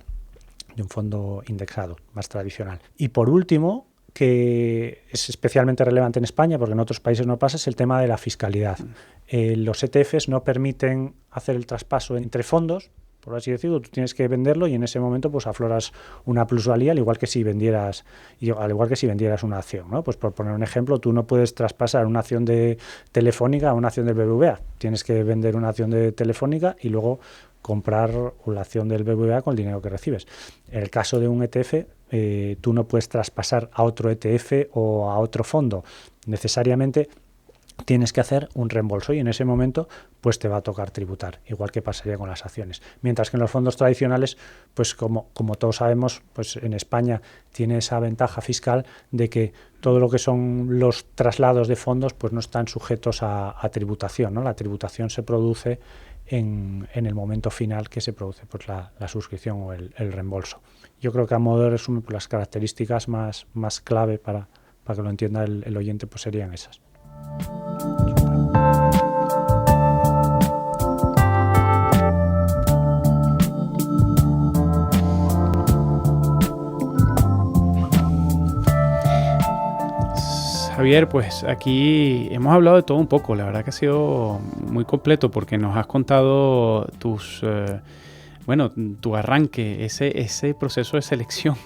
indexado, más tradicional. Y por último, que es especialmente relevante en España, porque en otros países no pasa, es el tema de la fiscalidad. Los ETFs no permiten hacer el traspaso entre fondos, por así decirlo, tú tienes que venderlo y en ese momento pues afloras una plusvalía, al igual que si vendieras una acción, ¿no? Pues por poner un ejemplo, tú no puedes traspasar una acción de Telefónica a una acción del BBVA. Tienes que vender una acción de Telefónica y luego comprar la acción del BBVA con el dinero que recibes. En el caso de un ETF, tú no puedes traspasar a otro ETF o a otro fondo. Necesariamente tienes que hacer un reembolso y en ese momento pues te va a tocar tributar, igual que pasaría con las acciones. Mientras que en los fondos tradicionales, pues como todos sabemos, pues en España tiene esa ventaja fiscal de que todo lo que son los traslados de fondos pues no están sujetos a tributación, ¿no? La tributación se produce en el momento final que se produce pues la suscripción o el reembolso. Yo creo que a modo de resumen, pues las características más clave para que lo entienda el oyente pues serían esas. Javier, pues aquí hemos hablado de todo un poco. La verdad que ha sido muy completo porque nos has contado tu arranque, ese proceso de selección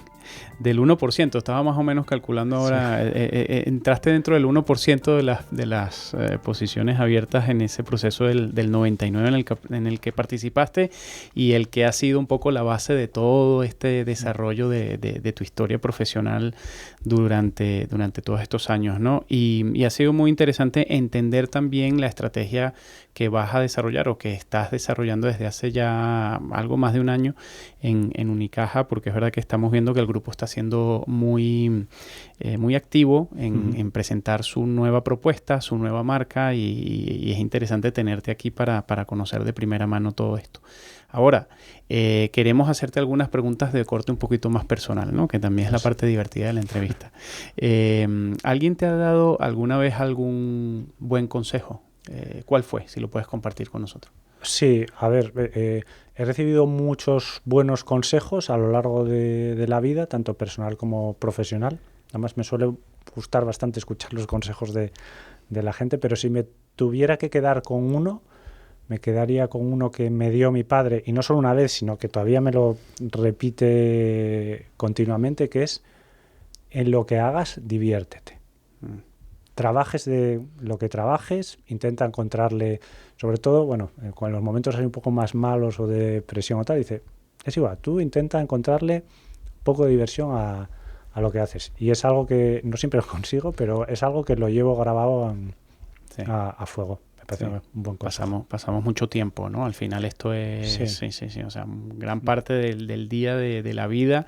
del 1%. Estaba más o menos calculando ahora. Sí. Entraste dentro del 1% de las posiciones abiertas en ese proceso del 99 en el que participaste y el que ha sido un poco la base de todo este desarrollo de tu historia profesional durante todos estos años, ¿no? Y ha sido muy interesante entender también la estrategia que vas a desarrollar o que estás desarrollando desde hace ya algo más de un año en Unicaja, porque es verdad que estamos viendo que el grupo está siendo muy activo en presentar su nueva propuesta, su nueva marca y es interesante tenerte aquí para conocer de primera mano todo esto. Ahora, queremos hacerte algunas preguntas de corte un poquito más personal, ¿no? Que también es la parte divertida de la entrevista. ¿Alguien te ha dado alguna vez algún buen consejo? ¿Cuál fue? Si lo puedes compartir con nosotros. Sí, a ver, he recibido muchos buenos consejos a lo largo de la vida, tanto personal como profesional. Además, me suele gustar bastante escuchar los consejos de la gente, pero si me tuviera que quedar con uno, me quedaría con uno que me dio mi padre, y no solo una vez, sino que todavía me lo repite continuamente, que es: en lo que hagas, diviértete. Trabajes de lo que trabajes, intenta encontrarle, sobre todo, bueno, cuando los momentos hay un poco más malos o de presión o tal, dice, es igual, tú intenta encontrarle un poco de diversión a lo que haces. Y es algo que no siempre lo consigo, pero es algo que lo llevo grabado a fuego. Me parece un buen consejo. Pasamos mucho tiempo, ¿no? Al final esto es... Sí. O sea, gran parte del día de la vida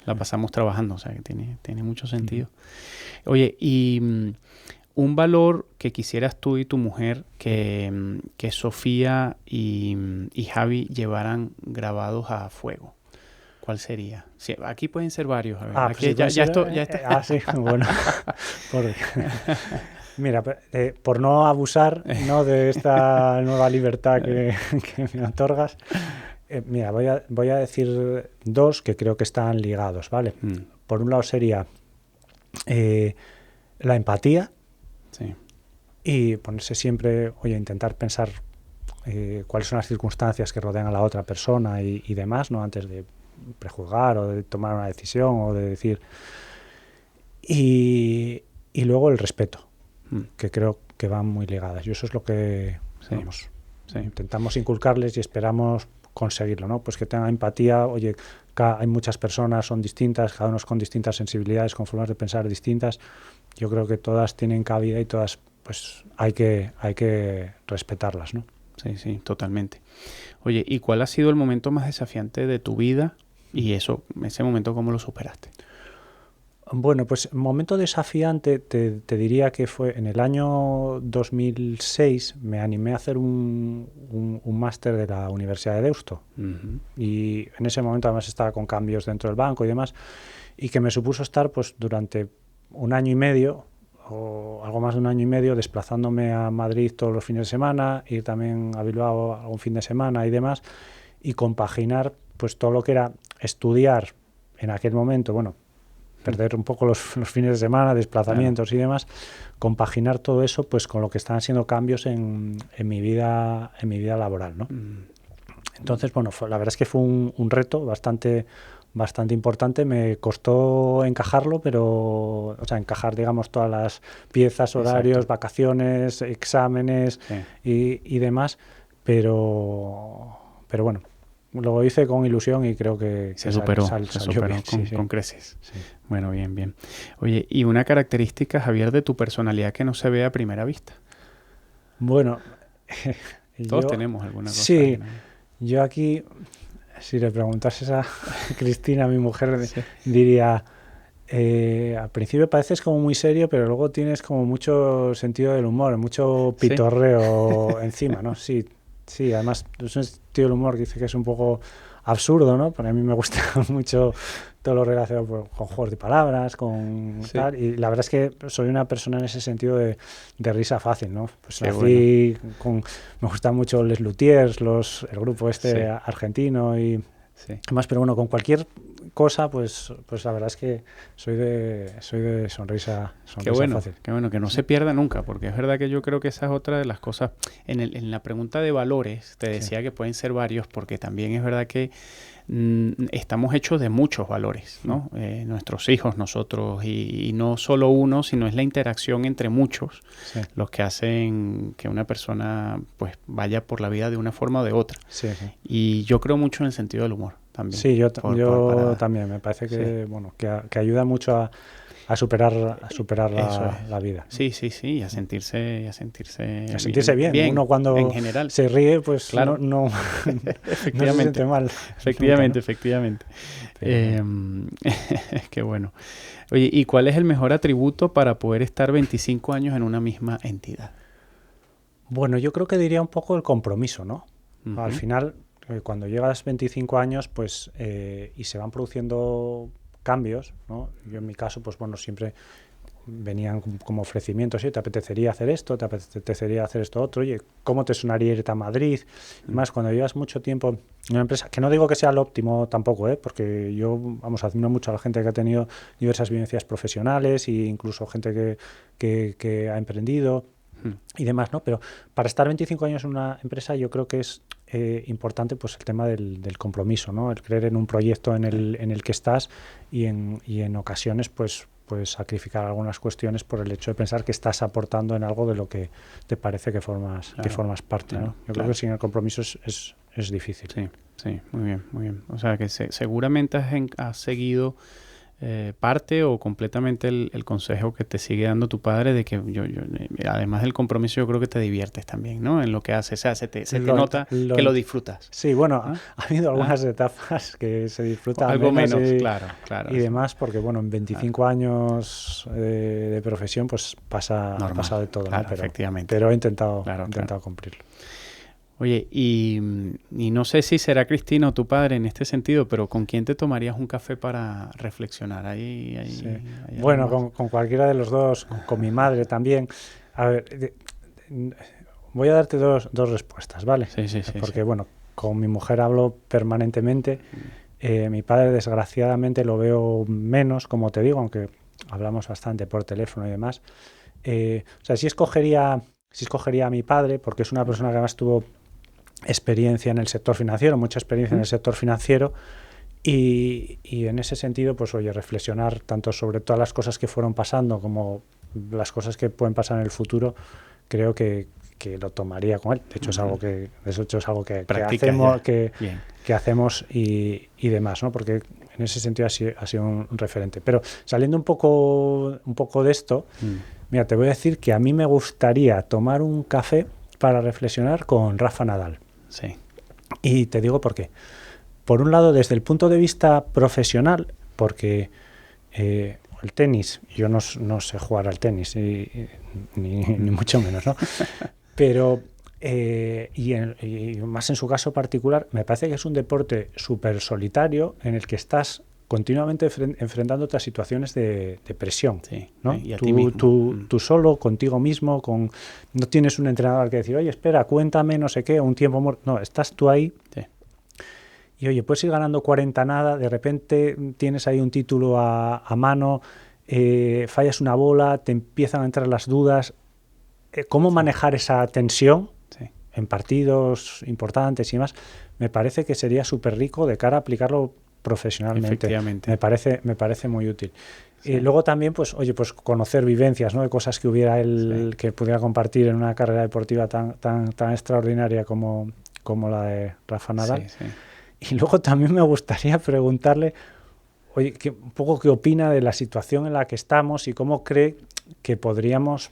la pasamos trabajando. O sea, que tiene mucho sentido. Oye, y... un valor que quisieras tú y tu mujer que Sofía y Javi llevaran grabados a fuego. ¿Cuál sería? Sí, aquí pueden ser varios. A ver. Aquí pues ya está. Sí, bueno. Mira, por no abusar, ¿no?, de esta nueva libertad que me otorgas, mira, voy a decir dos que creo que están ligados, ¿vale? Por un lado sería la empatía. Sí. Y ponerse siempre, intentar pensar cuáles son las circunstancias que rodean a la otra persona y demás, ¿no? Antes de prejuzgar o de tomar una decisión o de decir. Y luego el respeto, que creo que van muy ligadas. Y eso es lo que intentamos inculcarles y esperamos conseguirlo, ¿no? Pues que tengan empatía. Oye, hay muchas personas, son distintas, cada uno con distintas sensibilidades, con formas de pensar distintas. Yo creo que todas tienen cabida y todas, pues, hay que respetarlas, ¿no? Sí, totalmente. Oye, ¿y cuál ha sido el momento más desafiante de tu vida? Y ese momento, ¿cómo lo superaste? Bueno, pues momento desafiante te diría que fue en el año 2006. Me animé a hacer un máster de la Universidad de Deusto. Y en ese momento además estaba con cambios dentro del banco y demás, y que me supuso estar pues durante un año y medio o algo más de un año y medio desplazándome a Madrid todos los fines de semana, ir también a Bilbao algún fin de semana y demás, y compaginar pues todo lo que era estudiar en aquel momento, bueno, perder un poco los fines de semana, desplazamientos y demás, compaginar todo eso pues con lo que estaban siendo cambios en mi vida laboral, ¿no? Entonces, bueno, la verdad es que fue un reto bastante importante. Me costó encajarlo, pero, encajar, digamos, todas las piezas, horarios, vacaciones, exámenes y demás, pero bueno, lo hice con ilusión y creo que se superó con creces. Sí. Bueno, bien. Oye, ¿y una característica, Javier, de tu personalidad que no se ve a primera vista? Bueno, todos tenemos alguna cosa. Sí, ahí, ¿no? Yo aquí, si le preguntases a Cristina, mi mujer, sí, diría, al principio pareces como muy serio, pero luego tienes como mucho sentido del humor, mucho pitorreo, ¿sí?, encima, ¿no? Sí, sí, además es un sentido del humor que dice que es un poco absurdo, ¿no? Pero a mí me gusta mucho todo lo relacionado con juegos de palabras, con tal, y la verdad es que soy una persona en ese sentido de risa fácil, ¿no? Pues así, bueno, me gustan mucho Les Luthiers, el grupo argentino y demás, pero bueno, con cualquier cosa, pues la verdad es que soy de sonrisa fácil. Qué bueno, que no se pierda nunca, porque es verdad que yo creo que esa es otra de las cosas. En la pregunta de valores, te decía que pueden ser varios, porque también es verdad que estamos hechos de muchos valores, ¿no? Nuestros hijos, nosotros, y no solo uno, sino es la interacción entre muchos los que hacen que una persona pues vaya por la vida de una forma o de otra. Y yo creo mucho en el sentido del humor también. Sí, yo también. Me parece que, bueno, que ayuda mucho a superar la vida. Sí, y a sentirse bien. Uno cuando en general se ríe, pues claro, no se siente mal. Efectivamente. Qué bueno. Oye, ¿y cuál es el mejor atributo para poder estar 25 años en una misma entidad? Bueno, yo creo que diría un poco el compromiso, ¿no? Uh-huh. Al final, cuando llegas 25 años, pues y se van produciendo cambios, ¿no? Yo en mi caso, pues bueno, siempre venían como ofrecimientos, ¿sí? ¿Te apetecería hacer esto? ¿Te apetecería hacer esto otro? Oye, ¿cómo te sonaría irte a Madrid? Y más, cuando llevas mucho tiempo en una empresa, que no digo que sea lo óptimo tampoco, porque yo, admiro mucho a la gente que ha tenido diversas vivencias profesionales e incluso gente que ha emprendido y demás, ¿no? Pero para estar 25 años en una empresa yo creo que es importante pues el tema del compromiso, ¿no? El creer en un proyecto en el que estás y en ocasiones pues sacrificar algunas cuestiones por el hecho de pensar que estás aportando en algo de lo que te parece que formas parte, ¿no? Yo creo que sin el compromiso es difícil. Sí, muy bien. O sea que seguramente has seguido parte o completamente el consejo que te sigue dando tu padre de que además del compromiso yo creo que te diviertes también, ¿no? En lo que haces, o sea, se te nota que lo disfrutas. Sí, bueno, ha habido algunas etapas que se disfrutan algo menos claro, y demás, sí. Porque bueno, en 25 años de profesión pues pasa de todo, claro, ¿no? Efectivamente. Pero he intentado cumplirlo. Oye, y no sé si será Cristina o tu padre en este sentido, pero ¿con quién te tomarías un café para reflexionar? Ahí bueno, con cualquiera de los dos, con mi madre también. A ver, voy a darte dos respuestas, ¿vale? Sí. Porque, bueno, con mi mujer hablo permanentemente. Mi padre, desgraciadamente, lo veo menos, como te digo, aunque hablamos bastante por teléfono y demás. O sea, si escogería a mi padre, porque es una persona que además tuvo experiencia en el sector financiero, mucha experiencia en el sector financiero, y en ese sentido, pues oye, reflexionar tanto sobre todas las cosas que fueron pasando como las cosas que pueden pasar en el futuro, creo que lo tomaría con él. De hecho, es algo que hacemos y demás, ¿no? Porque en ese sentido ha sido un referente. Pero saliendo un poco de esto, mira, te voy a decir que a mí me gustaría tomar un café para reflexionar con Rafa Nadal. Sí. Y te digo por qué. Por un lado, desde el punto de vista profesional, porque el tenis, yo no sé jugar al tenis, ni mucho menos, ¿no? Pero, y más en su caso particular, me parece que es un deporte súper solitario en el que estás continuamente enfrentándote a situaciones de presión, ¿no? Y a ti mismo. Tú solo, contigo mismo, no tienes un entrenador al que decir, oye, espera, cuéntame, no sé qué, un tiempo muerto. No, estás tú ahí. Sí. Y oye, puedes ir ganando 40 nada, de repente tienes ahí un título a mano, fallas una bola, te empiezan a entrar las dudas. ¿Cómo manejar esa tensión en partidos importantes y demás? Me parece que sería súper rico de cara a aplicarlo profesionalmente. Efectivamente. Me parece muy útil. Y luego también, pues, oye, pues conocer vivencias, ¿no? De cosas que hubiera él que pudiera compartir en una carrera deportiva tan extraordinaria como la de Rafa Nadal. Sí. Y luego también me gustaría preguntarle, oye, un poco qué opina de la situación en la que estamos y cómo cree que podríamos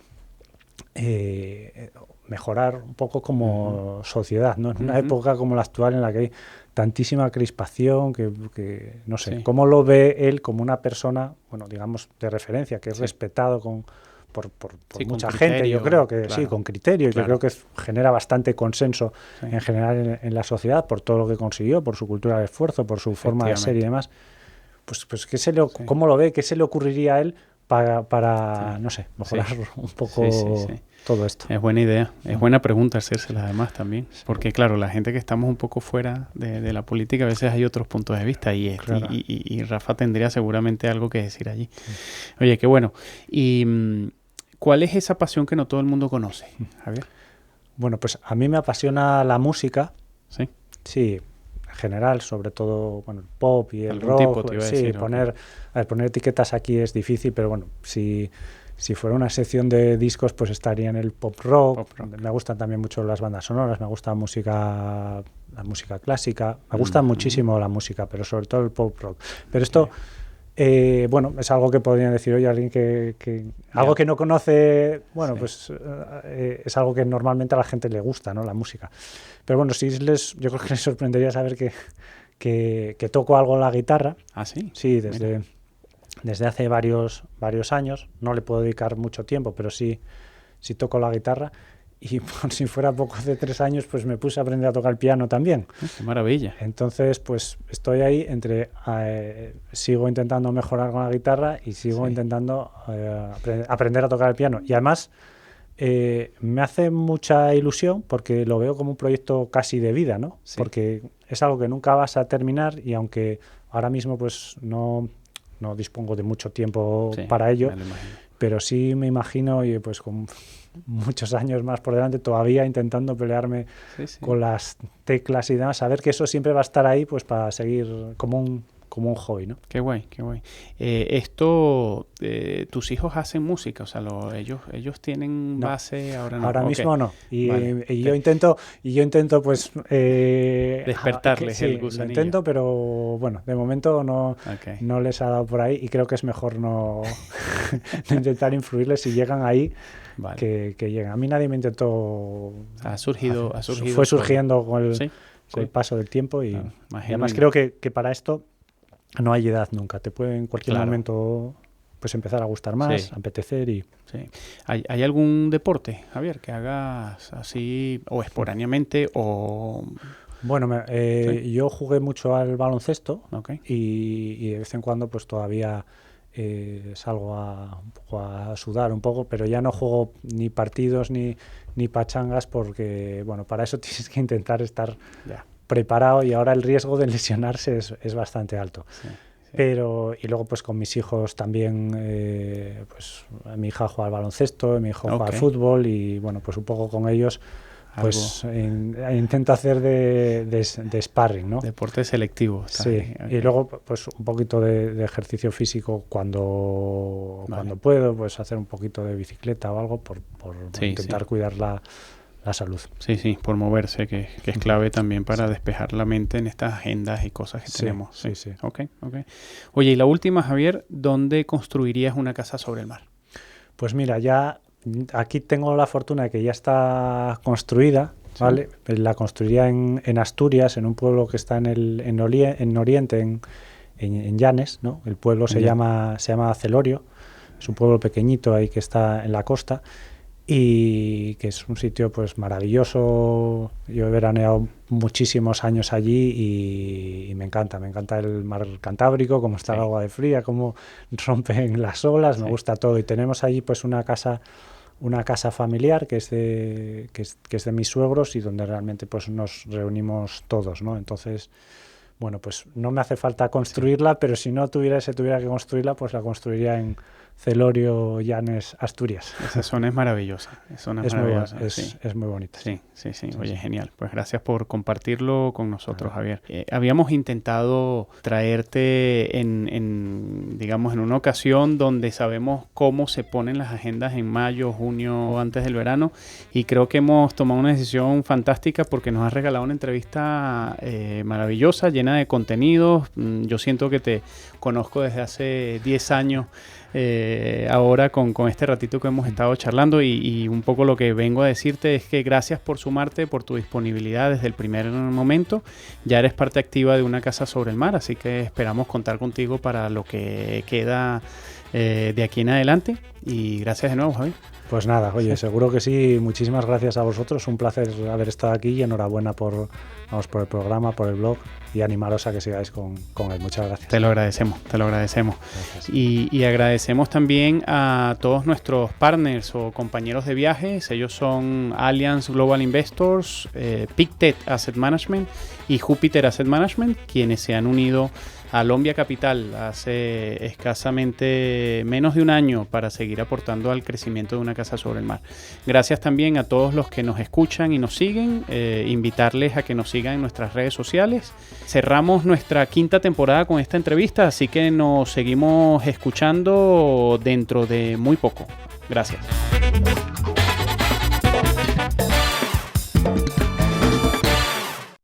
mejorar un poco como sociedad, ¿no? En una época como la actual en la que hay tantísima crispación, que no sé, ¿cómo lo ve él como una persona, bueno, digamos, de referencia, que es respetado por mucha gente, yo creo que sí, con criterio, y que creo que genera bastante consenso en general en la sociedad por todo lo que consiguió, por su cultura de esfuerzo, por su forma de ser y demás? Pues ¿cómo lo ve? ¿Qué se le ocurriría a él para no sé, mejorar un poco todo esto? Es buena idea, es buena pregunta hacérsela además también, porque claro, la gente que estamos un poco fuera de la política, a veces hay otros puntos de vista y Rafa tendría seguramente algo que decir allí. Oye, qué bueno. Y ¿cuál es esa pasión que no todo el mundo conoce, Javier? Bueno, pues a mí me apasiona la música. Sí. Sí, en general, sobre todo, bueno, el pop y el rock. Tipo, te iba a decir, poner etiquetas aquí es difícil, pero bueno, si fuera una sección de discos, pues estaría en el pop rock. Me gustan también mucho las bandas sonoras, me gusta la música clásica, me gusta muchísimo la música, pero sobre todo el pop rock. Pero esto, bueno, es algo que podría decir hoy alguien que algo que no conoce, bueno, pues es algo que normalmente a la gente le gusta, ¿no? La música. Pero bueno, yo creo que les sorprendería saber que toco algo en la guitarra. ¿Ah, sí? Sí, desde hace varios años. No le puedo dedicar mucho tiempo, pero sí toco la guitarra. Y por si fuera poco, hace 3 años, pues me puse a aprender a tocar el piano también. ¡Qué maravilla! Entonces, pues estoy ahí entre... sigo intentando mejorar con la guitarra y sigo intentando aprender a tocar el piano. Y además, me hace mucha ilusión porque lo veo como un proyecto casi de vida, ¿no? Sí. Porque es algo que nunca vas a terminar y aunque ahora mismo pues no dispongo de mucho tiempo para ello, pero sí me imagino, y pues con muchos años más por delante, todavía intentando pelearme con las teclas y demás, saber que eso siempre va a estar ahí pues para seguir como un hobby, ¿no? Qué guay, qué guay. ¿Tus hijos hacen música? O sea, ellos tienen base ahora no. Ahora mismo no. Y yo intento pues despertarles el gusanillo. Lo intento, pero bueno, de momento no les ha dado por ahí y creo que es mejor no intentar influirles si llegan ahí. Vale. Que lleguen. A mí nadie me intentó. Ha surgido. Fue surgiendo con el paso del tiempo y además creo que para esto no hay edad nunca. Te puede en cualquier momento pues empezar a gustar más, a apetecer y... Sí. ¿Hay algún deporte, Javier, que hagas así o esporáneamente o...? Bueno, yo jugué mucho al baloncesto y de vez en cuando pues todavía salgo un poco a sudar un poco, pero ya no juego ni partidos ni pachangas porque, bueno, para eso tienes que intentar estar preparado y ahora el riesgo de lesionarse es bastante alto. Sí. Pero, y luego pues con mis hijos también, pues mi hija juega al baloncesto, mi hijo juega al fútbol y bueno, pues un poco con ellos pues intento hacer de sparring, ¿no? Deporte selectivo. Sí, y luego pues un poquito de ejercicio físico cuando puedo, pues hacer un poquito de bicicleta o algo por intentar cuidar la salud. Sí, por moverse, que es clave también para despejar la mente en estas agendas y cosas que tenemos. Sí. Okay. Oye, y la última, Javier, ¿dónde construirías una casa sobre el mar? Pues mira, ya aquí tengo la fortuna de que ya está construida, ¿vale? La construiría en Asturias, en un pueblo que está en Oriente, en Llanes, ¿no? El pueblo se llama Celorio, es un pueblo pequeñito ahí que está en la costa y que es un sitio pues maravilloso. Yo he veraneado muchísimos años allí y me encanta el mar Cantábrico, cómo está el agua de fría, cómo rompen las olas, me gusta todo. Y tenemos allí pues una casa familiar que es de mis suegros y donde realmente pues nos reunimos todos, ¿no? Entonces, bueno, pues no me hace falta construirla, pero si no tuviera que construirla, pues la construiría en Celorio, Llanes, Asturias. Esa zona es maravillosa. Es muy bonita. Sí. Oye, genial. Pues gracias por compartirlo con nosotros, Javier. Habíamos intentado traerte digamos, en una ocasión donde sabemos cómo se ponen las agendas en mayo, junio o antes del verano y creo que hemos tomado una decisión fantástica porque nos has regalado una entrevista maravillosa, llena de contenidos. Yo siento que te conozco desde hace 10 años ahora con este ratito que hemos estado charlando y un poco lo que vengo a decirte es que gracias por sumarte, por tu disponibilidad desde el primer momento. Ya eres parte activa de Una Casa sobre el Mar, así que esperamos contar contigo para lo que queda de aquí en adelante. Y gracias de nuevo, Javi. Pues nada, oye, seguro que sí. Muchísimas gracias a vosotros. Un placer haber estado aquí y enhorabuena por el programa, por el blog, y animaros a que sigáis con él. Muchas gracias. Te lo agradecemos. Y agradecemos también a todos nuestros partners o compañeros de viajes. Ellos son Allianz Global Investors, Pictet Asset Management y Jupiter Asset Management, quienes se han unido a Lombia Capital hace escasamente menos de un año para seguir aportando al crecimiento de Una Casa sobre el Mar. Gracias también a todos los que nos escuchan y nos siguen. Invitarles a que nos sigan en nuestras redes sociales. Cerramos nuestra 5ª temporada con esta entrevista, así que nos seguimos escuchando dentro de muy poco. Gracias.